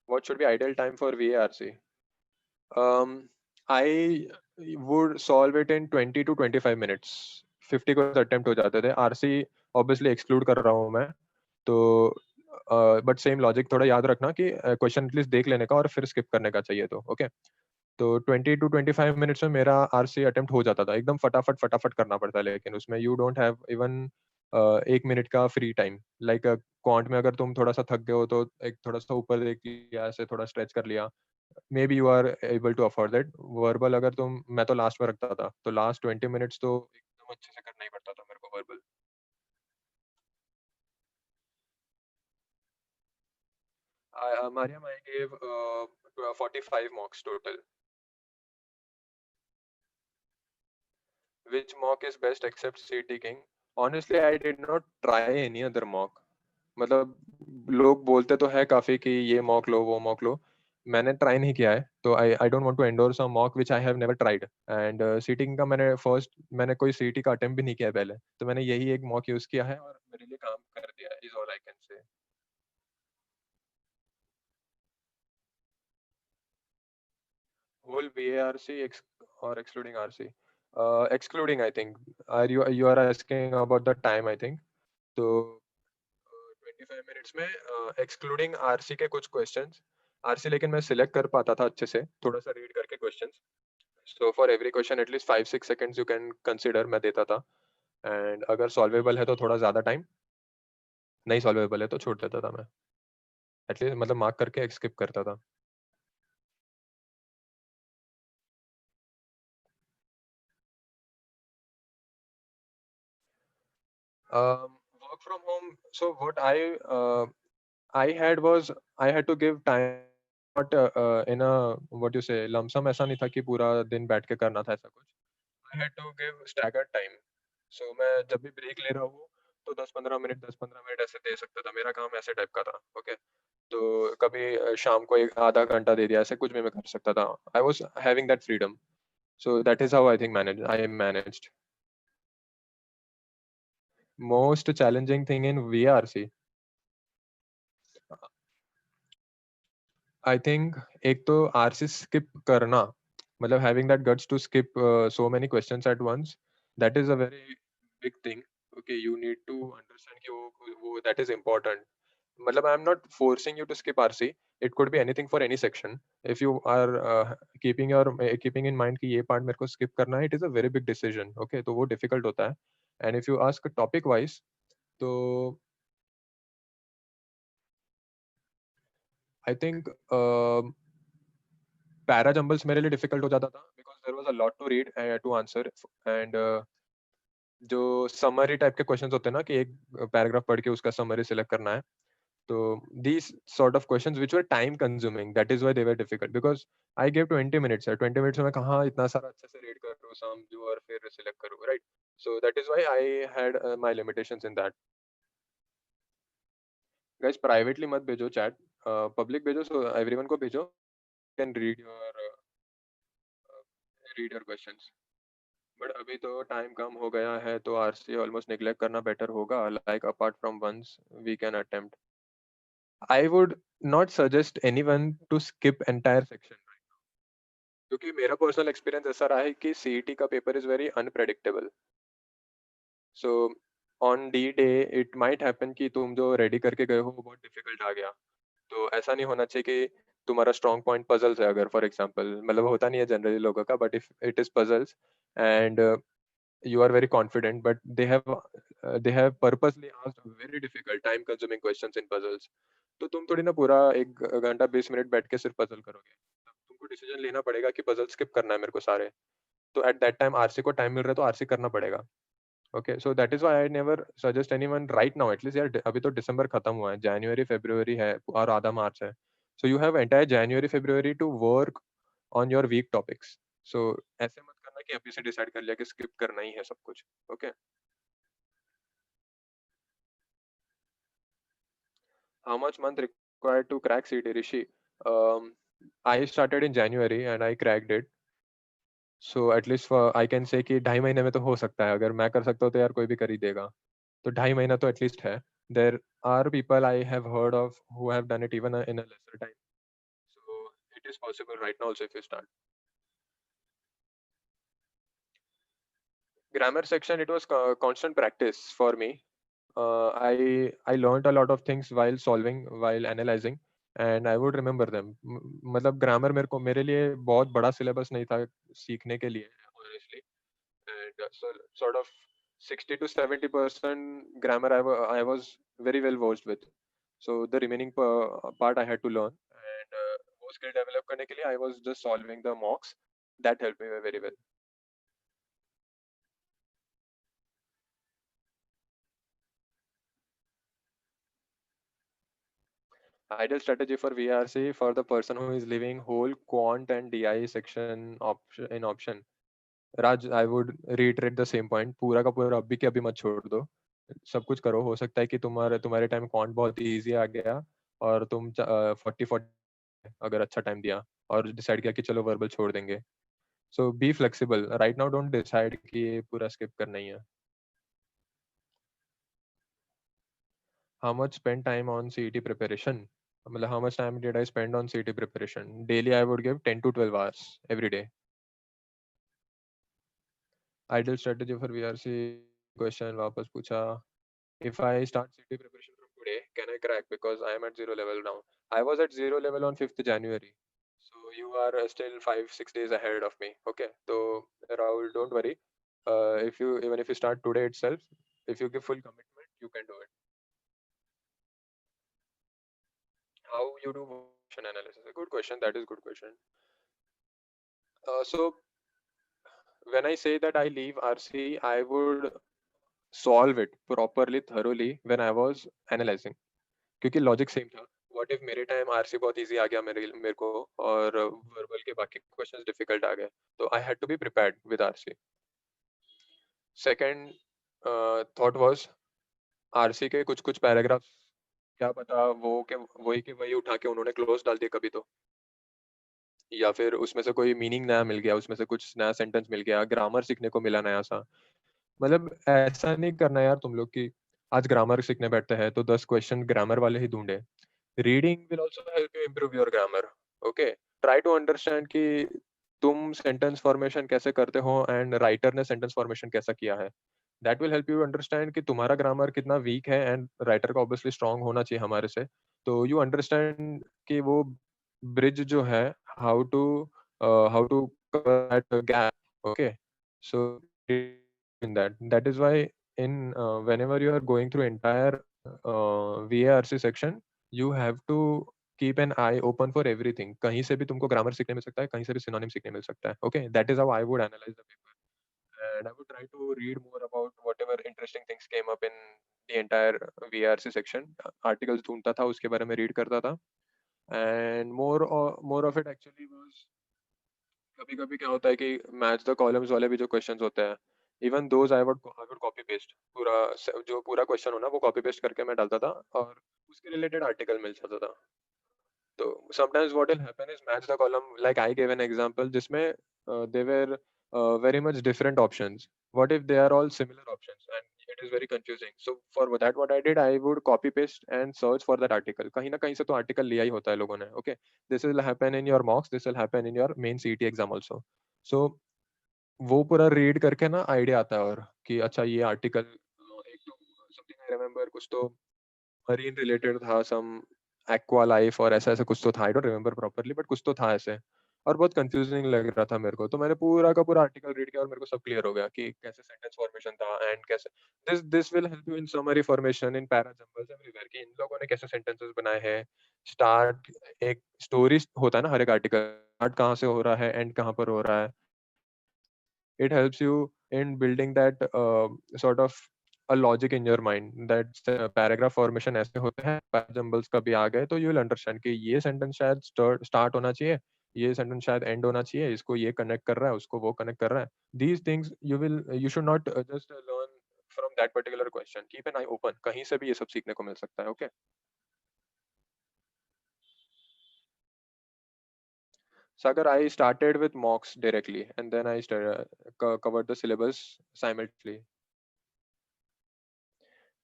What should be ideal time for VARC? I would solve it in 20 to 25 minutes. 50 को अटेम्प्ट हो जाते थे। आरसी ऑब्वियसली एक्सक्लूड कर रहा हूँ मैं, तो बट सेम लॉजिक थोड़ा याद रखना कि क्वेश्चन एटलीस्ट देख लेने का और फिर स्किप करने का चाहिए तो ओके। तो 20 to 25 मिनट्स में मेरा आरसी अटेम्प्ट हो जाता था, एकदम फटाफट फटाफट करना पड़ता है, लेकिन उसमें you don't have even 1 minute का फ्री टाइम। लाइक क्वांट में अगर तुम थोड़ा सा थक गए हो तो एक थोड़ा सा ऊपर देख लिया, ऐसे थोड़ा स्ट्रेच कर लिया, maybe you are able to afford that. Verbal अगर तुम, मैं तो लास्ट में रखता था, तो लास्ट 20 मिनट्स तो एकदम अच्छे से करना ही पड़ता था मेरे को verbal. Mariam, I gave 45 mocks total. Which mock is best except CT King? Honestly, I did not try any other mock. मतलब लोग बोलते तो है काफी कि ये मॉक लो वो मॉक लो, मैंने ट्राई नहीं किया है, तो I don't want to endorse a mock which I have never tried. And sitting का मैंने कोई सीटी का अटेम्प्ट भी नहीं किया है पहले, तो मैंने यही एक मॉक यूज किया है और मेरे लिए काम कर दिया है, is all I can say. Whole BARC or excluding RC? Excluding, I think. Are you are asking about the time, I think. तो 25 मिनट्स में एक्सक्लूडिंग आरसी के कुछ क्वेश्चंस, आरसी लेकिन मैं सिलेक्ट कर पाता था अच्छे से थोड़ा सा रीड करके questions. So for every question at least 5-6 seconds you can consider मैं देता था। एंड अगर सॉल्वेबल है तो थोड़ा ज़्यादा टाइम, नहीं सॉल्वेबल है तो छोड़ देता था मैं, एटलीस्ट मतलब मार्क करके स्किप करता था। Work from home, so what I had was I had to give time, but in a what you say lump sum, ऐसा नहीं था कि पूरा दिन बैठ के करना था ऐसा कुछ। I had to give staggered time. So मैं जब भी ब्रेक ले रहा हूँ तो 10-15 मिनट 10-15 मिनट ऐसे दे सकता था, मेरा काम ऐसे टाइप का था। ओके, तो कभी शाम को एक आधा घंटा दे दिया, ऐसे कुछ भी मैं कर सकता था। I was having that freedom, so that is how I think manage I managed. Most challenging thing in VRC, I think एक तो आरसी स्किप करना, मतलब having that guts to skip so many questions at once, that is a very big thing. Okay, you need to understand कि वो that is important. मतलब I am not forcing you to skip RC, it could be anything for any section. If you are keeping in mind कि ये part मेरे को skip करना है, it is a very big decision. Okay, तो वो difficult होता है। And if you ask topic wise, तो I think पैरा जंबल्स मेरे लिए डिफिकल्ट हो जाता था because there was a lot to read to answer. And जो समरी टाइप के क्वेश्चंस होते हैं ना कि एक पैराग्राफ पढ़ के उसका समरी सिलेक्ट करना है, तो these sort of questions which were time consuming, that is why they were difficult because I gave 20 minutes है, 20 मिनट्स में मैं कहाँ इतना सारा अच्छे से रीड करूँ समझूँ और फिर सिलेक्ट करूँ, right? So that is why I had my limitations in that. Guys, privately मत भेजो चैट, पब्लिक भेजो, so everyone को भेजो, can read your questions. But अभी तो टाइम कम हो गया है तो आरसी ऑलमोस्ट नेग्लेक्ट करना बेटर होगा, like apart from once we can attempt. I would not suggest anyone to skip entire section, क्योंकि मेरा पर्सनल एक्सपीरियंस ऐसा रहा है कि सीईटी का paper is very unpredictable. So on D day it might happen कि तुम जो रेडी करके गए हो वो बहुत डिफिकल्ट आ गया। तो ऐसा नहीं होना चाहिए कि तुम्हारा स्ट्रॉन्ग पॉइंट पजल्स है, अगर फॉर एग्जांपल, मतलब होता नहीं है जनरली लोगों का, but if it is puzzles and you are very confident, but they have purposely asked very difficult time consuming questions in puzzles, तो तुम थोड़ी ना पूरा 1 घंटा 20 मिनट बैठ के सिर्फ पजल करोगे, तब तुमको डिसीजन लेना पड़ेगा कि पजल स्किप करना है मेरे को सारे। तो एट दैट टाइम आरसी को टाइम मिल रहा है तो आरसी करना पड़ेगा। Okay, so that is why I never suggest anyone right now, at least यार अभी तो दिसंबर खत्म हुआ है, जनवरी फरवरी है और आधा मार्च है। So you have entire January February to work on your weak topics. So ऐसे मत करना कि अभी से डिसाइड कर लिया कि स्किप करना ही है सब कुछ। Okay, how much month required to crack CT, Rishi? Um, I started in January and I cracked it. So at least for I can say कि 2.5 महीने में तो हो सकता है, अगर मैं कर सकता हूँ तो यार कोई भी कर ही देगा। तो 2.5 महीना तो एटलीस्ट है। There are people I have heard of who have done it even in a lesser time. So it is possible right now also if you start. Grammar section, it was constant practice for me. I learned a lot of things while solving, while analyzing, and I would remember them. मतलब grammar मेरे लिए बहुत बड़ा syllabus नहीं था सीखने के लिए, honestly, and so sort of 60 to 70% grammar I was very well versed with. So the remaining part I had to learn, and वो स्किल डेवलप करने के लिए आई was just solving the मॉक्स, that help me very well. Ideal strategy for VRC for the person who is leaving whole quant and DI section option. Raj, I would reiterate the same point. पूरा का पूरा अभी के अभी मत छोड़ दो. सब कुछ करो. हो सकता है कि तुम्हारे टाइम क्वांट बहुत इजी आ गया और तुम 40 अगर अच्छा टाइम दिया और डिसाइड किया कि चलो वर्बल छोड़ देंगे. So be flexible. Right now don't decide कि ये पूरा स्किप करना ही है. How much spend time on CET preparation? मतलब how much time did I spend on CET preparation? Daily I would give 10 to 12 hours every day. Ideal strategy for VRC question वापस पूछा. If I start CET preparation from today, can I crack? Because I am at zero level now. I was at zero level on 5th January. So you are still 5 6 days ahead of me. Okay. So Rahul, don't worry. If you even if you start today itself, if you give full commitment, you can do it. How you do motion analysis? A good question. That is good question. So when I say that I leave RC, I would solve it properly, thoroughly when I was analyzing. क्योंकि logic same था. What if मेरे time RC बहुत easy आ गया मेरे को और verbal के बाकी क्वेश्चंस डिफिकल्ट आ गए, तो I had to be prepared with RC. Second thought was RC के कुछ कुछ पैराग्राफ, क्या पता वो के वही के वही उठा के उन्होंने क्लोज डाल दिया कभी तो, या फिर उसमें से कोई मीनिंग नया मिल गया, उसमें से कुछ नया सेंटेंस मिल गया, ग्रामर सीखने को मिला नया सा. मतलब ऐसा नहीं करना यार तुम लोग की आज ग्रामर सीखने बैठते हैं तो 10 क्वेश्चन ग्रामर वाले ही ढूंढे. Reading will also help you improve your grammar. Okay. Try to understand कि तुम सेंटेंस फॉर्मेशन कैसे करते हो एंड राइटर ने सेंटेंस फॉर्मेशन कैसा किया है. That will help you understand कि तुम्हारा ग्रामर कितना वीक है एंड राइटर का ऑब्वियसली स्ट्रांग होना चाहिए हमारे से. तो यू अंडरस्टैंड कि वो ब्रिज जो है, how to how to cover that gap. Okay. So in that is why in whenever you are going through entire VARC section, you have to keep an eye open for everything. कहीं से भी तुमको grammar सीखने मिल सकता है, कहीं से भी सिनोनिम सीखने मिल सकता है. Okay, that is how I would analyze the paper, and I would try to read more about whatever interesting things came up in the entire VRC section. Articles ढूंढता था, उसके बारे में read करता था, and more of it actually was. कभी कभी क्या होता है कि मैच द कॉलम्स वाले भी जो क्वेश्चंस होते हैं, even those I would copy paste पूरा जो पूरा क्वेश्चन हो ना वो कॉपी पेस्ट करके मैं डालता था और उसके रिलेटेड आर्टिकल मिल जाता था. तो sometimes what will happen is match the column, like I gave an example जिसमें they were very much different options. What if they are all similar options and it is very confusing? So for that what I did, I would copy paste and search for that article. कहीं ना कहीं से तो article लिया ही होता है लोगों ने. Okay, this will happen in your mocks, this will happen in your main CET exam also. So वो पूरा रीड करके ना आइडिया आता है और कि अच्छा ये आर्टिकल एक तो समथिंग आई रिमेम्बर कुछ तो मरीन रिलेटेड था, सम एक्वा लाइफ और ऐसा ऐसा कुछ तो था. आई डोंट रिमेम्बर प्रॉपर्ली बट कुछ तो था ऐसे, और बहुत कंफ्यूजिंग लग रहा था मेरे को. तो मैंने पूरा का पूरा आर्टिकल रीड किया और मेरे को सब क्लियर हो गया कि कैसे सेंटेंस फॉर्मेशन था एंड कैसे this will help you in summary formation in para jumbles everywhere कि इन लोगों ने कैसे सेंटेंसेस बनाए हैं. स्टार्ट एक स्टोरी होता है ना हर एक आर्टिकल, स्टार्ट कहाँ से हो रहा है एंड कहाँ पर हो रहा है. it helps you in building that sort of a logic in your mind that paragraph formation ऐसे होते हैं, jumbles कभी आ गए तो you will understand कि ये sentence शायद start होना चाहिए, ये sentence शायद end होना चाहिए, इसको ये connect कर रहा है, उसको वो connect कर रहा है. These things you should not just learn from that particular question. Keep an eye open. कहीं से भी ये सब सीखने को मिल सकता है. Okay. Sagar, I started with mocks directly and then I covered the syllabus simultaneously.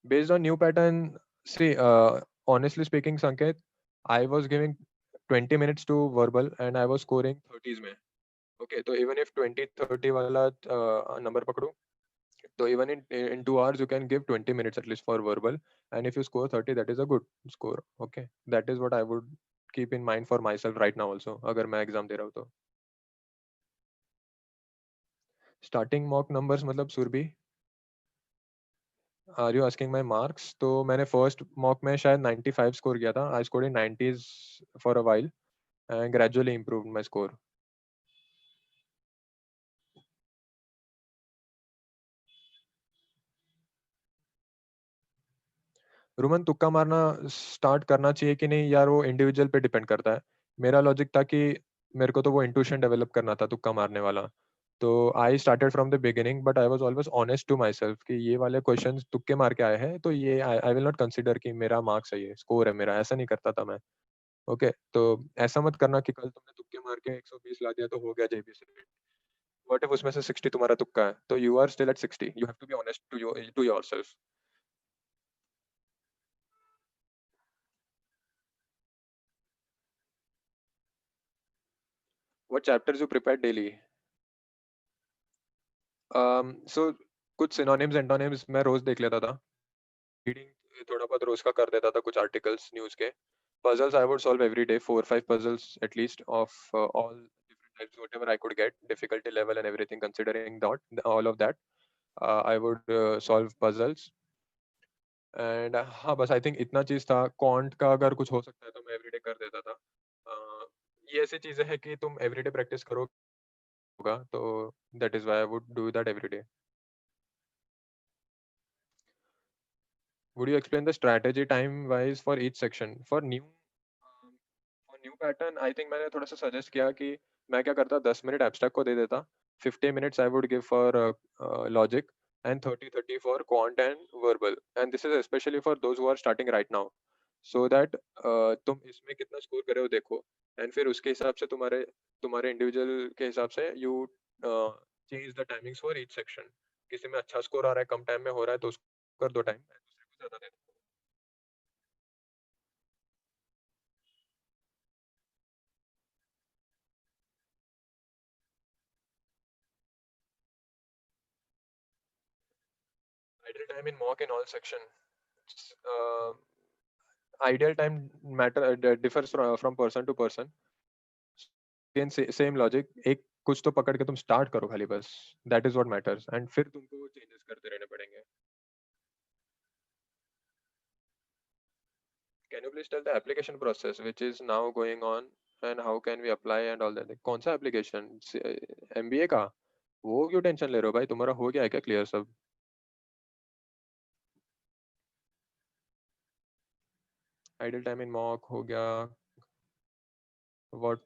Based on new pattern, see, honestly speaking, Sanket, I was giving 20 minutes to verbal and I was scoring 30s में. Okay, so even if 20-30 वाला number पकड़ूं, so even in 2 hours you can give 20 minutes at least for verbal, and if you score 30, that is a good score. Okay, that is what I would keep in mind for myself right now also. अगर मैं exam दे रहा हूँ तो. Starting mock numbers मतलब Surabhi, are you asking my marks? तो मैंने first mock में शायद 95 स्कोर किया था. I scored in 90s for a while. and gradually improved my score. Roman, तुक्का मारना स्टार्ट करना चाहिए कि नहीं यार, वो इंडिविजुअल पे डिपेंड करता है। मेरा लॉजिक था कि मेरे को तो वो इंट्यूशन डेवलप करना था तुक्का मारने वाला। तो I started from the beginning, but I was always honest to myself कि ये वाले क्वेश्चंस तुक्के मार के आए हैं, तो ये आई विल नॉट कंसिडर कि मेरा मार्क्स है, ये स्कोर है मेरा, ऐसा नहीं करता था मैं। ओके, तो ऐसा मत करना कि कल तुमने तुक्के मार के 120 ला दिया तो हो गया जेबी से। व्हाट इफ उसमें से 60 तुम्हारा तुक्का है, तो you are still at 60, you have to be honest to yourself. What chapters you prepare daily? So कुछ सिनोनिम्स एंटोनिम्स मैं रोज देख लेता था। रीडिंग थोड़ा बहुत रोज का कर देता था, कुछ आर्टिकल्स न्यूज़ के। Puzzles I would solve every day, 4 5 puzzles at least of all different types, whatever I could get, difficulty level and everything, considering that all of that, I would solve puzzles. And हाँ, बस I think इतना चीज़ था। Quant का अगर कुछ हो सकता है तो मैं एवरीडे कर देता था। ये ऐसी चीज़ें हैं कि तुम एवरीडे प्रैक्टिस करोगे होगा, तो that is why I would do that everyday. Would you explain the strategy time wise for each section? For new pattern, I think मैंने थोड़ा सा सजेस्ट किया कि मैं क्या करता, 10 मिनट एब्स्ट्रैक्ट को दे देता, 50 minutes I would give for logic, and 30 for quant and verbal, and this is especially for those who are starting right now, so that तुम इसमें कितना स्कोर करे हो देखो, एंड फिर उसके हिसाब से तुम्हारे तुम्हारे इंडिविजुअल के हिसाब से you change the timings for each section. किसी में अच्छा स्कोर आ रहा है, कम टाइम में हो रहा है, तो उसको कर दो टाइम, दूसरे को ज्यादा दे दो। Ideal time in mock in all section. Uh, Ideal time matter differs from person to person. Again, same logic. एक कुछ तो पकड़ के तुम स्टार्ट करो खाली बस, that is what matters, and फिर तुमको चेंजेस करते रहने पड़ेंगे। Can you please tell the application process which is now going on, and how can we apply and all that? कौन सा एप्लीकेशन? एमबीए का? वो क्यों टेंशन ले रहे हो भाई, तुम्हारा हो गया है क्या क्लियर सब? आइडल टाइम इन मॉक हो गया। What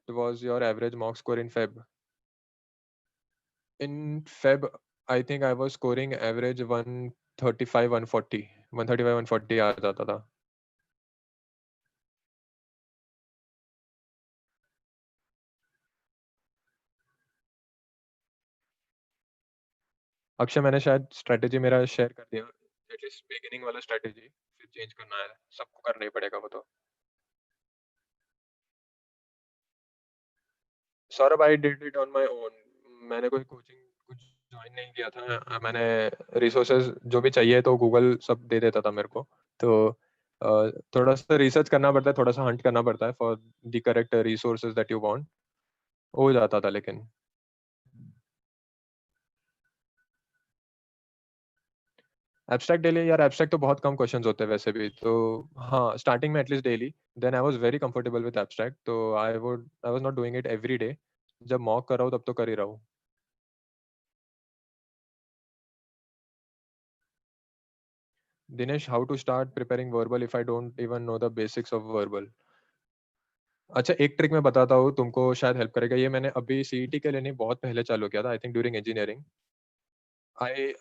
was your average mock score in Feb? In Feb, I think I was scoring average 135, 140, 135, 140 आ जाता था। अक्षय, मैंने शायद स्ट्रैटेजी मेरा शेयर कर दिया, एटलीस्ट बिगिनिंग वाला स्ट्रैटेजी, फिर चेंज करना है, सबको करना ही पड़ेगा वो तो। Saurabh, I did it on my own. मैंने कोई कोचिंग कुछ ज्वाइन नहीं किया था। मैंने रिसोर्सेज जो भी चाहिए तो गूगल सब दे देता था मेरे को। तो थोड़ा सा रिसर्च करना पड़ता है, थोड़ा सा हंट करना पड़ता है for the correct resources that you want. हो जाता था लेकिन। एब्स्ट्रैक्ट डेली यार, एब्स्ट्रैक्ट तो बहुत कम क्वेश्चंस होते हैं वैसे भी तो। हाँ, स्टार्टिंग में at least daily, then I was very comfortable with abstract, तो I was not doing it every day. जब मॉक कर रहा हूँ तब तो कर ही रहा हूँ। Dinesh, how to start preparing verbal if I don't even know the basics of verbal? अच्छा, एक ट्रिक मैं बताता हूँ तुमको, शायद हेल्प करेगा ये। मैंने अभी सीईटी के लिए नहीं, बहुत पहले चालू किया था, I think during engineering. I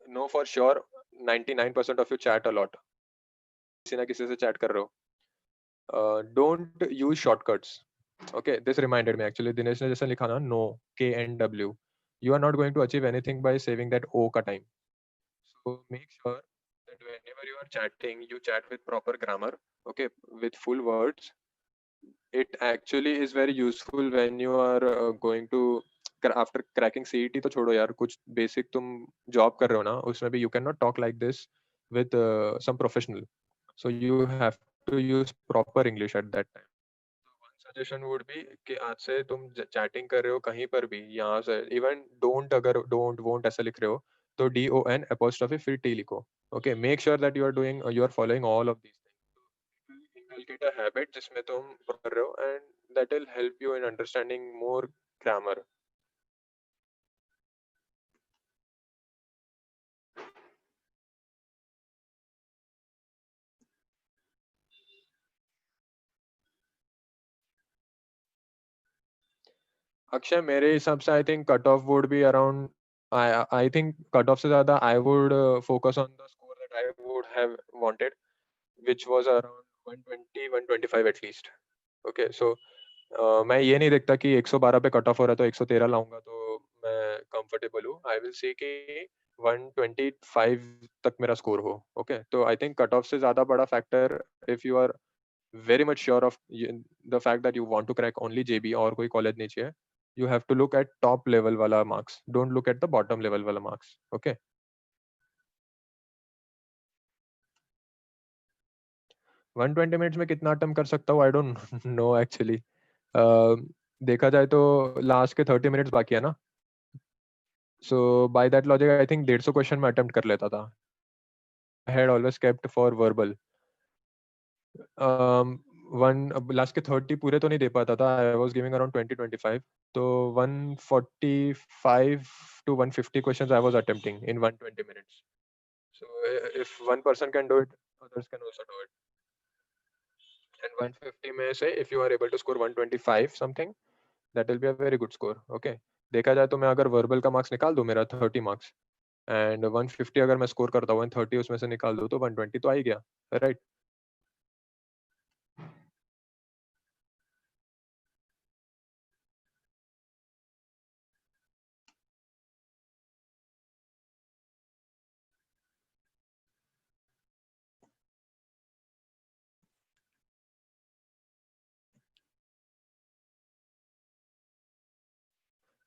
know for sure 99% of you chat a lot, किसी ना किसी से चैट कर रहे हो। Don't use shortcuts. Okay, this reminded me actually. Dinesh ने जैसे लिखा ना, no, KNW, you are not going to achieve anything by saving that O का time. So make sure that whenever you are chatting, you chat with proper grammar, okay, with full words. It actually is very useful when you are going to after cracking CET तो छोड़ो यार, कुछ basic तुम job कर रहे हो ना, उसमें भी you cannot talk like this with some professional. So you have to use proper English at that time. One suggestion would be कि आज से तुम चैटिंग कर रहे हो कहीं पर भी, यहाँ से इवन डोंट, अगर डोंट वोंट ऐसा लिख रहे हो तो DON apostrophe फिर T लिखो। Okay, make sure that you are doing, you are following all of these things. inculcate a habit जिसमें तुम कर रहे हो, and that will help you in understanding more grammar. Akshay, मेरे हिसाब से I think cut off would be around, I think cut off से ज़्यादा I would focus on the score that I would have wanted, which was around 120 125 at least. Okay, so मैं ये नहीं देखता कि 112 पे कट ऑफ हो रहा है तो 113 लाऊंगा तो मैं कंफर्टेबल हूँ. आई विल सी कि 125 तक मेरा स्कोर हो. ओके, तो आई थिंक कट ऑफ से ज़्यादा बड़ा factor, if you are very much sure of the fact that you want to crack only JB और कोई कॉलेज नहीं चाहिए, you have to look at top level वाला marks, don't look at the bottom level वाला marks. Okay, 120 minutes में कितना attempt कर सकता हूँ, आई डोंट नो एक्चुअली. देखा जाए तो लास्ट के 30 मिनट्स बाकी है ना, so by that logic I think 150 question में अटेम्प्ट कर लेता था. I had always kept for verbal. One last के 30 पूरे तो नहीं दे पाता था, आई वाज गिविंग अराउंड 20-25, तो 145 to 150 questions I was attempting in 120 minutes. So if one person can do it, others can also do it. And 150 में से if you are able to score 125 something, that will be a very good score. Okay. देखा जाए तो मैं अगर verbal का marks निकाल दूं, मेरा 30 मार्क्स, एंड 150 अगर मैं स्कोर करता हूँ 130 उसमें से निकाल दूं तो 120 तो आ ही गया, right?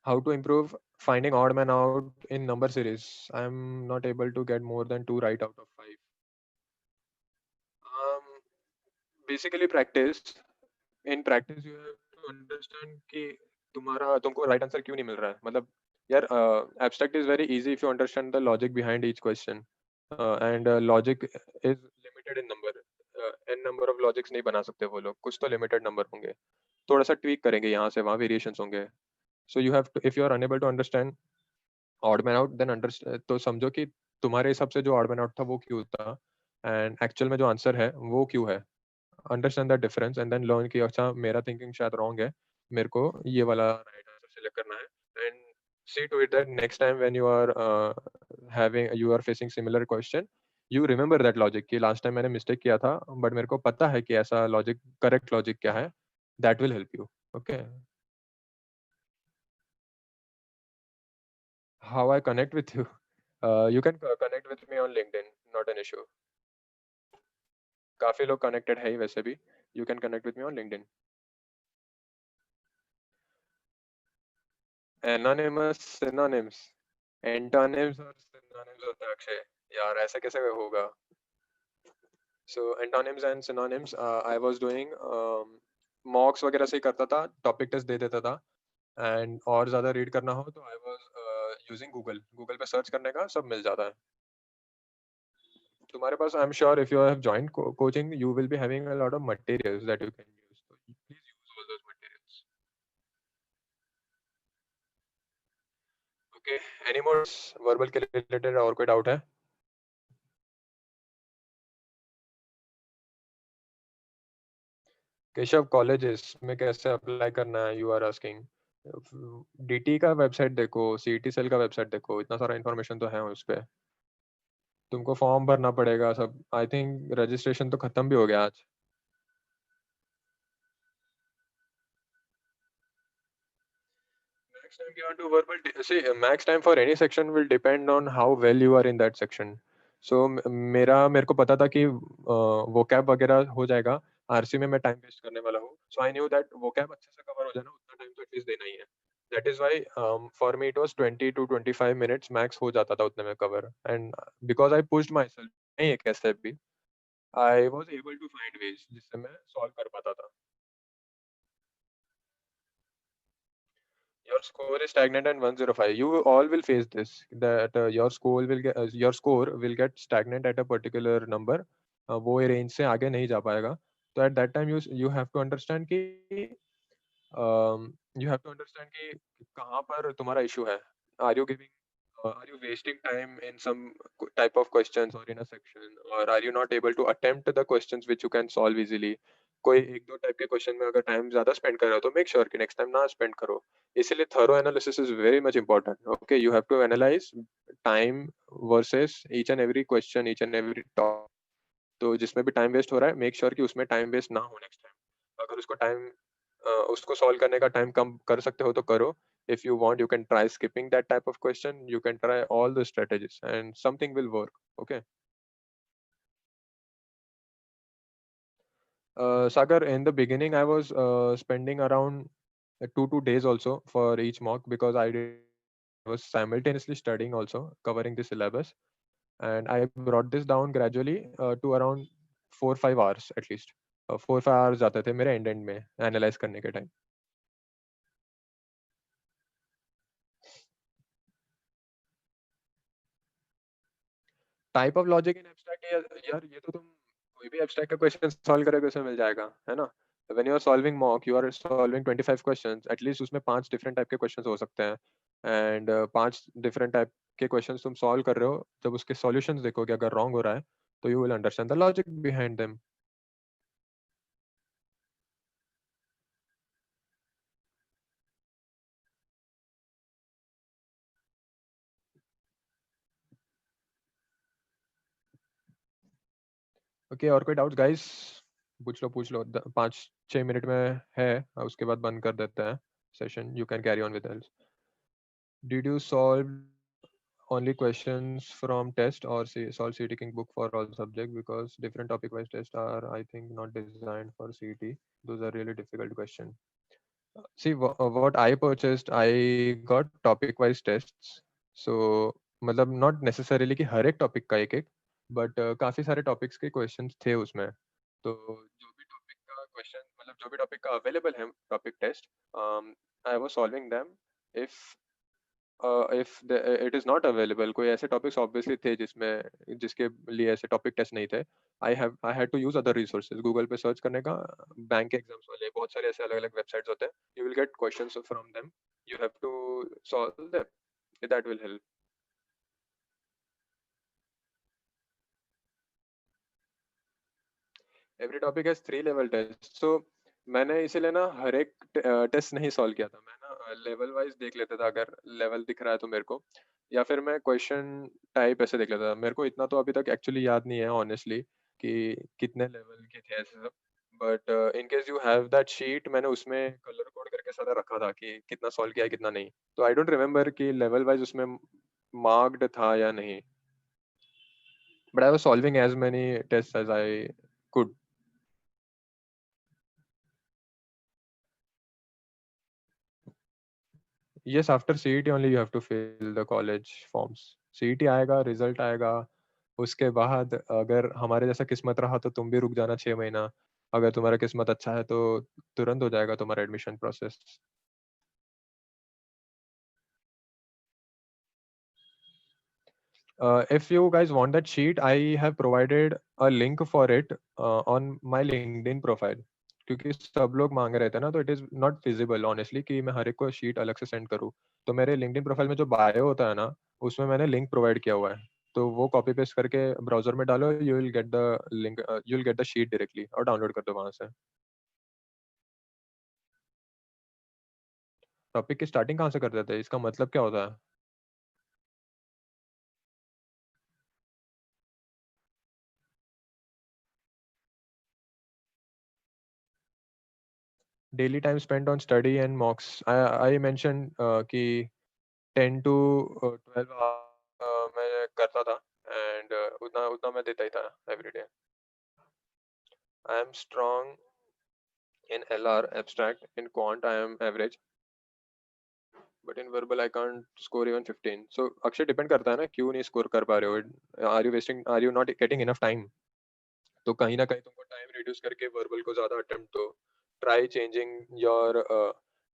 How to improve finding odd man out in number series? I'm not able to get more than 2 right out of 5. Um, Basically practice. In practice you have to understand कि तुम्हारा तुमको right answer क्यों नहीं मिल रहा है. मतलब यार, abstract is very easy if you understand the logic behind each question. And logic is limited in number. N number of logics नहीं बना सकते वो लोग, कुछ तो limited number होंगे, थोड़ा सा tweak करेंगे यहाँ से वहाँ, variations होंगे. So you have to, if you are unable to understand odd man out, then under तो समझो कि तुम्हारे हिसाब से जो ऑड मैन आउट था वो क्यों था, एंड एक्चुअल में जो आंसर है वो क्यों है. Understand the difference and then learn कि अच्छा मेरा थिंकिंग शायद रॉन्ग है, मेरे को ये वाला राइट आंसर सिलेक्ट करना है. And see to it that next time when you are facing similar question, you remember that logic कि लास्ट टाइम मैंने मिस्टेक किया था, बट मेरे को पता है कि ऐसा लॉजिक, करेक्ट लॉजिक क्या है. That will help you. Okay. How I connect with you? You can connect with me on LinkedIn, not an issue. काफ़ी लोग कनेक्टेड है ही वैसे भी. You can connect with me on LinkedIn. Anonymous synonyms. Antonyms और synonyms होता है अक्षय. यार ऐसा कैसे होगा? So antonyms and synonyms, I was doing mocks वगैरह से ही करता था, टॉपिक टेस्ट दे देता था. एंड और ज़्यादा रीड करना हो तो I was using Google. Google पे सर्च करने का सब मिल जाता है. तुम्हारे पास, I am sure if you have joined coaching you will be having a lot of materials that you can use, so please use all those materials. Okay, any more verbal के related और कोई doubt है? Keshav, colleges में कैसे apply करना है you are asking? DT का website देखो, सीईटी सेल का वेबसाइट देखो, इतना सारा इन्फॉर्मेशन तो है उस पे. तुमको फॉर्म भरना पड़ेगा सब. आई थिंक रजिस्ट्रेशन तो खत्म भी हो गया आज. Max time given to verbal. See, max time for any section will depend on how well you are in that section. So मेरे को पता था कि vocab वगैरह हो जाएगा, आरसी में मैं टाइम वेस्ट करने वाला हूँ. So I knew that vocab अच्छे से कवर हो जाए ना, उतना टाइम तो एटलीस्ट देना ही है. That is why for me it was 20 to 25 minutes max हो जाता था उतने में cover. And because I pushed myself, नहीं है कैसे भी, I was able to find ways जिससे मैं solve कर पाता था. Your score is stagnant at 105. You all will face this, that your score will get stagnant at a particular number. वो रेंज से आगे नहीं जा पाएगा. तो at that time you have to understand कि यू हैव टू अंडरस्टैंड कि कहाँ पर तुम्हारा इशू है. Are you giving are you wasting time in some type of questions or in a section, or are you not able to attempt the questions which you can solve easily? कोई एक दो type के question में अगर time ज्यादा spend कर रहे हो तो मेक श्योर कि नेक्स्ट टाइम ना स्पेंड करो. इसीलिए thorough analysis is very much important. Okay, you have to analyse time versus each and every question, each and every topic. तो जिसमें भी टाइम वेस्ट हो रहा है, मेक श्योर कि उसमें टाइम वेस्ट ना हो नेक्स्ट टाइम. अगर उसको सॉल्व करने का टाइम कम कर सकते हो तो करो. If you want, you can try skipping that type of question. You can try all the strategies and something will work. Okay. Sagar, in the beginning, I was spending around 2 days also for each mock because was simultaneously studying also, covering the syllabus. And I brought this down gradually to around 4-5 hours at least. 4-5 hours जाते थे मेरे end में analyze करने के time. Type of logic in abstract, यार ये तो तुम कोई भी एब्स्ट्रैक्ट का क्वेश्चन सॉल्व करोगे उसमें मिल जाएगा, है ना. When you are solving mock, you are solving 25 questions, at least उसमें 5 डिफरेंट टाइप के क्वेश्चंस हो सकते हैं. एंड 5 डिफरेंट टाइप के क्वेश्चंस तुम सॉल्व कर रहे हो, जब उसके सॉल्यूशंस देखोगे अगर रॉन्ग हो रहा है तो you will understand the logic behind them. Okay, और कोई डाउट्स गाइस? पूछ लो 5-6 मिनट में है, उसके बाद बंद कर देते हैं session. You can carry on with else. Did you solve only questions from test or solve CET King book for all subject, because different topic wise tests are, I think, not designed for CET. Those are really difficult question. See, what I purchased, I got topic wise tests. So मतलब not necessarily कि हर एक topic का एक एक, but काफी सारे topics के questions थे उसमें. तो जो भी टॉपिक का क्वेश्चन, मतलब जो भी टॉपिक का अवेलेबल है topic test, I was solving them. If it is not available, कोई ऐसे टॉपिक्स ऑब्वियसली थे जिसमें जिसके लिए ऐसे टॉपिक टेस्ट नहीं थे, I had to use other resources. Google पे सर्च करने का, बैंक के एग्जाम्स वाले बहुत सारे ऐसे अलग अलग वेबसाइट्स होते हैं, you will get questions from them. You have to solve them, that will help. Every topic has 3 level test. So मैंने इसीलिए ना हर एक टेस्ट नहीं सॉल्व किया था. मैं ना लेवल वाइज देख लेता था, अगर लेवल दिख रहा है तो मेरे को, या फिर मैं क्वेश्चन टाइप ऐसे देख लेता था. मेरे को इतना तो अभी तक एक्चुअली याद नहीं है ऑनेस्टली कि कितने लेवल के थे ऐसे सब. But in case you have that sheet, मैंने उसमें कलर कोड करके सारा रखा था कि कितना सॉल्व किया है कितना नहीं. तो आई डोंट रिमेम्बर कि लेवल वाइज उसमें मार्क्ड था या नहीं, but I was solving as many test as I could. Yes, after CET only you have to fill the college forms. CET आएगा, रिजल्ट आएगा, उसके बाद अगर हमारे जैसा किस्मत रहा तो तुम भी रुक जाना 6 महीना. अगर तुम्हारा किस्मत अच्छा है तो तुरंत हो जाएगा तुम्हारा admission process. If you guys want that sheet, I have provided a link for it on my LinkedIn profile. क्योंकि सब लोग मांग रहे थे ना, तो it is not feasible honestly कि मैं हर एक को शीट अलग से सेंड करूँ. तो मेरे लिंक्डइन प्रोफाइल में जो बायो होता है ना, उसमें मैंने लिंक प्रोवाइड किया हुआ है. तो वो कॉपी पेस्ट करके ब्राउजर में डालो, you will get the link, you will get the sheet directly और डाउनलोड कर दो वहां से. टॉपिक की स्टार्टिंग कहाँ से कर देते हैं, इसका मतलब क्या होता है? Daily time spend on study and मॉक्स, I mention कि 10 to 12 मैं करता था. एंड उतना उतना मैं देता ही था every day. I am strong in LR abstract. In quant I am average, but in verbal I can't score even 15. So Akshay depend करता है ना, क्यों नहीं स्कोर कर पा रहे हो. Are you not getting enough time? तो कहीं ना कहीं तुमको टाइम रिड्यूस करके वर्बल को ज्यादा अटेम्प्ट दो. Try changing your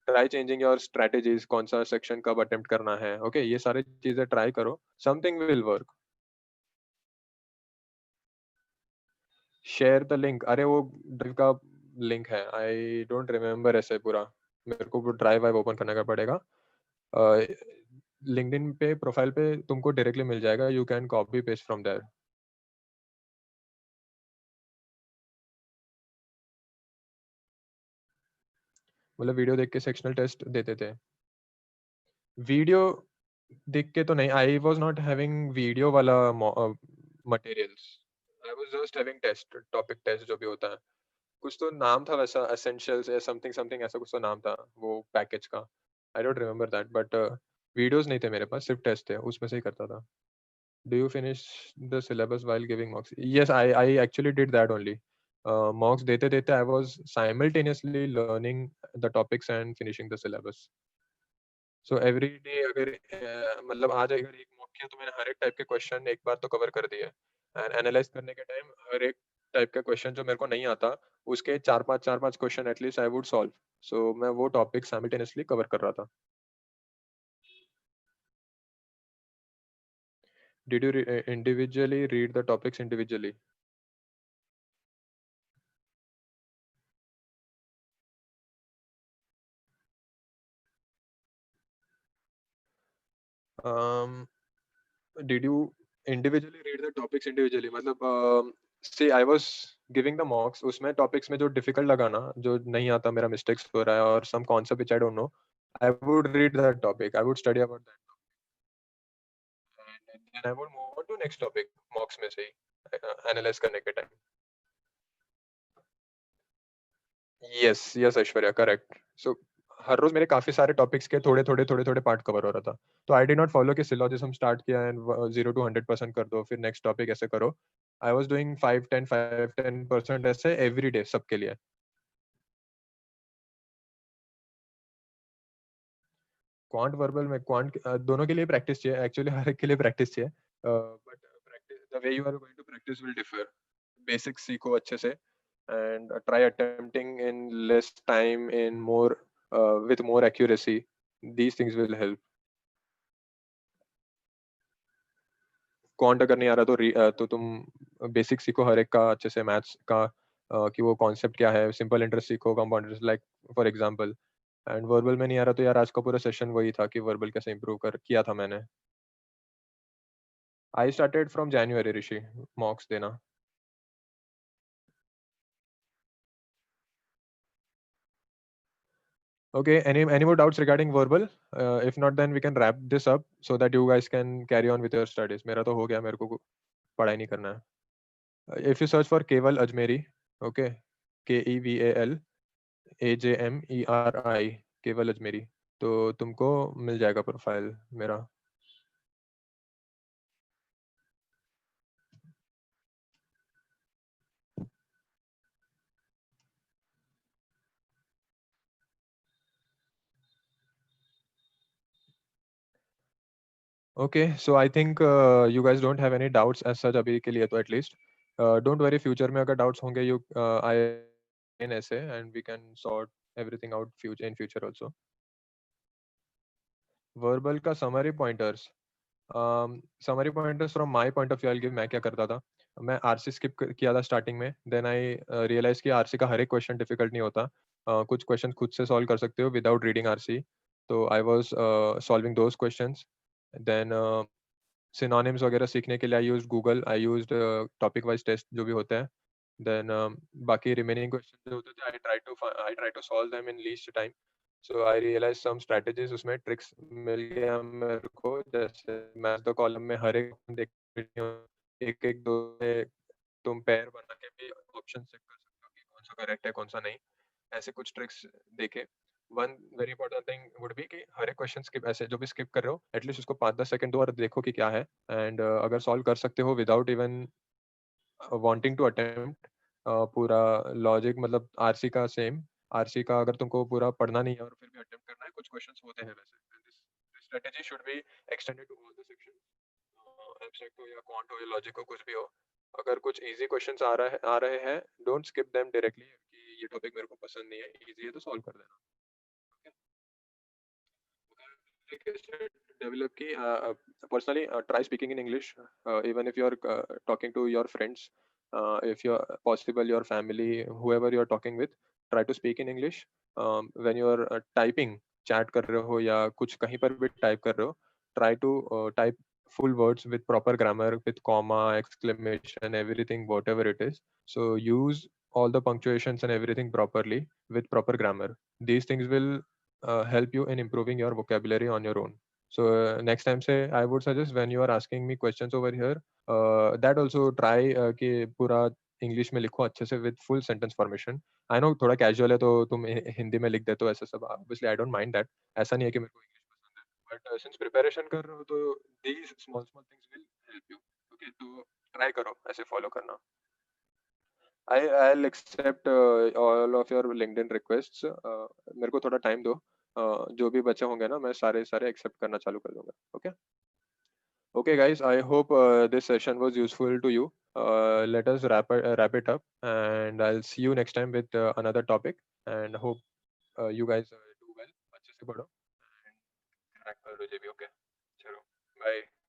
try changing your strategies, कौन सा सेक्शन कब अटेम्प्ट करना है. ओके, ये सारी चीजें ट्राई करो, something will work. Share the link, अरे वो ड्राइव का लिंक है, आई डोंट रिमेम्बर ऐसे पूरा, मेरे को वो ड्राइव वाइव ओपन करने का पड़ेगा। लिंक्डइन पे प्रोफाइल पे तुमको डायरेक्टली मिल जाएगा, you can copy paste from there. मतलब वीडियो देख के सेक्शनल टेस्ट देते थे। वीडियो देख के तो नहीं, I was not having video वाला materials, I was just having test, topic test जो भी होता है, कुछ तो नाम था वैसा, एसेंशियल्स या समथिंग समथिंग ऐसा कुछ तो नाम था वो पैकेज का, आई don't remember that, but videos नहीं थे मेरे पास, सिर्फ टेस्ट थे, उसमें से ही करता था। Do you finish the syllabus while giving मॉक्स? Yes, I actually did that only. मॉक्स देते देते I was simultaneously learning the topics and finishing the syllabus. So every day अगर मतलब आज अगर एक मॉक किया तो मैंने हर एक टाइप के क्वेश्चन एक बार तो कवर कर दिए, एंड एनालाइज करने के टाइम हर एक टाइप का क्वेश्चन जो मेरे को नहीं आता, उसके चार पांच question at least I would solve. So मैं वो टॉपिक साइमल्टेनियसली कवर कर रहा था। Did you individually read the topics individually? Did you individually read the topics individually मतलब see I was giving the mocks, उसमें टॉपिक्स में जो डिफिकल्ट लगा ना, जो नहीं आता, मेरा मिस्टेक्स हो रहा है और some concept which I don't know, I would read that topic, I would study about that, and then I would move on to next topic mocks में से ही एनालाइज करने के टाइम। Yes yes Aishwarya, correct. So हर रोज मेरे काफी सारे टॉपिक्स के थोड़े थोड़े थोड़े थोड़े पार्ट कवर हो रहा था, तो आई डिड नॉट फॉलो कि सिलोजिज्म स्टार्ट किया एंड 0 to 100% कर दो फिर नेक्स्ट टॉपिक ऐसे करो। आई वाज डूइंग 5 10 5 10% ऐसे एवरी डे सबके लिए। क्वांट वर्बल में क्वांट दोनों के लिए प्रैक्टिस चाहिए एक्चुअली, हर एक के लिए प्रैक्टिस चाहिए, but practice the way you are going to practice will differ. Basics सीखो अच्छे से and try attempting in less time in more with more accuracy, these things will help। Quant अगर नहीं आ रहा तो तो तुम बेसिक सीखो हर एक का अच्छे से, मैथ्स का कि वो कॉन्सेप्ट क्या है, सिंपल इंटरेस्ट सीखो, compound interest like for example. And verbal में नहीं आ रहा तो यार आज का पूरा सेशन वही था कि वर्बल कैसे इंप्रूव कर किया था मैंने। आई स्टार्टेड फ्रॉम जनवरी ऋषि मॉक्स देना। Okay, any more doubts regarding verbal? If not, then we can wrap this up so that you guys can carry on with your studies. मेरा तो हो गया, मेरे को पढ़ाई नहीं करना है। If you search for Keval Ajmeri, okay, KEVAL AJMERI, केवल अजमेरी, तो तुमको मिल जाएगा प्रोफाइल मेरा। Okay, so I think you guys don't have any doubts as such अभी के लिए तो at least. Don't worry, future में अगर doubts होंगे I in essay and we can sort everything out future in future also. Verbal का summary pointers. Summary pointers from my point of view, I give, मैं क्या करता था, मैं RC skip किया था स्टार्टिंग में, देन आई रियलाइज कि आरसी का हर एक क्वेश्चन डिफिकल्ट नहीं होता, कुछ क्वेश्चन खुद से सॉल्व कर सकते हो विदाउट रीडिंग आरसी, तो I was solving those questions. Then synonyms वगैरह सीखने के लिए I used Google, I used topic wise test जो भी होते हैं, देन बाकी रिमेनिंग क्वेश्चन जो होते थे I try to solve them in least time. So I realise some strategies, उसमें ट्रिक्स मिल गया मेरे को, जैसे मैच द कॉलम में हर एक देख, एक एक दो से तुम पेयर बना के भी ऑप्शन चेक कर सकते हो कि कौन सा करेक्ट है कौन सा नहीं, ऐसे कुछ ट्रिक्स देखे। One very important thing would be कि हर एक क्वेश्चन स्किप, ऐसे जो भी स्किप कर रहे हो एटलीस्ट उसको 5 10 सेकंड दो और देखो कि क्या है, एंड अगर सॉल्व कर सकते हो without even wanting to attempt पूरा लॉजिक, मतलब आरसी का सेम, आरसी का अगर तुमको पूरा पढ़ना नहीं है और फिर भी अटेम्प्ट करना है, कुछ क्वेश्चंस होते हैं वैसे, this strategy should be extended to all the section, abstract हो या क्वांट हो या लॉजिक हो, कुछ भी हो। अगर कुछ इजी क्वेश्चंस आ रहे हैं, डोंट स्किप देम डायरेक्टली कि ये टॉपिक मेरे को पसंद नहीं है, इजी है तो सॉल्व कर देना। Develop personally try speaking in English, even if you are talking to your friends, if you're possible, your family, whoever you're talking with, try to speak in English. When you're typing, chat कर रहे हो या कुछ कहीं पर भी type कर रहे हो, try to type full words with proper grammar, with comma, exclamation, everything, whatever it is. So use all the punctuations and everything properly with proper grammar. These things will help you in improving your vocabulary on your own. So next time, say, I would suggest when you are asking me questions over here, that also try कि पूरा English में लिखो अच्छे से with full sentence formation. I know थोड़ा casual है तो तुम हिंदी में लिख देते हो ऐसे सब. Obviously, I don't mind that. ऐसा नहीं है कि मेरे को इंग्लिश पसंद है. But since preparation कर रहे हो तो these small small things will help you. Okay, तो try करो ऐसे follow करना. I'll accept all of your LinkedIn requests. मेरे को थोड़ा टाइम दो. जो भी बचे होंगे ना मैं सारे सारे एक्सेप्ट करना चालू कर दूंगा. Okay. Okay, guys, I hope this session was useful to you. Let us wrap it up, and I'll see you next time with another topic. And hope you guys do well. अच्छे से पढ़ो and crack करो जो भी. Okay. चलो. Bye.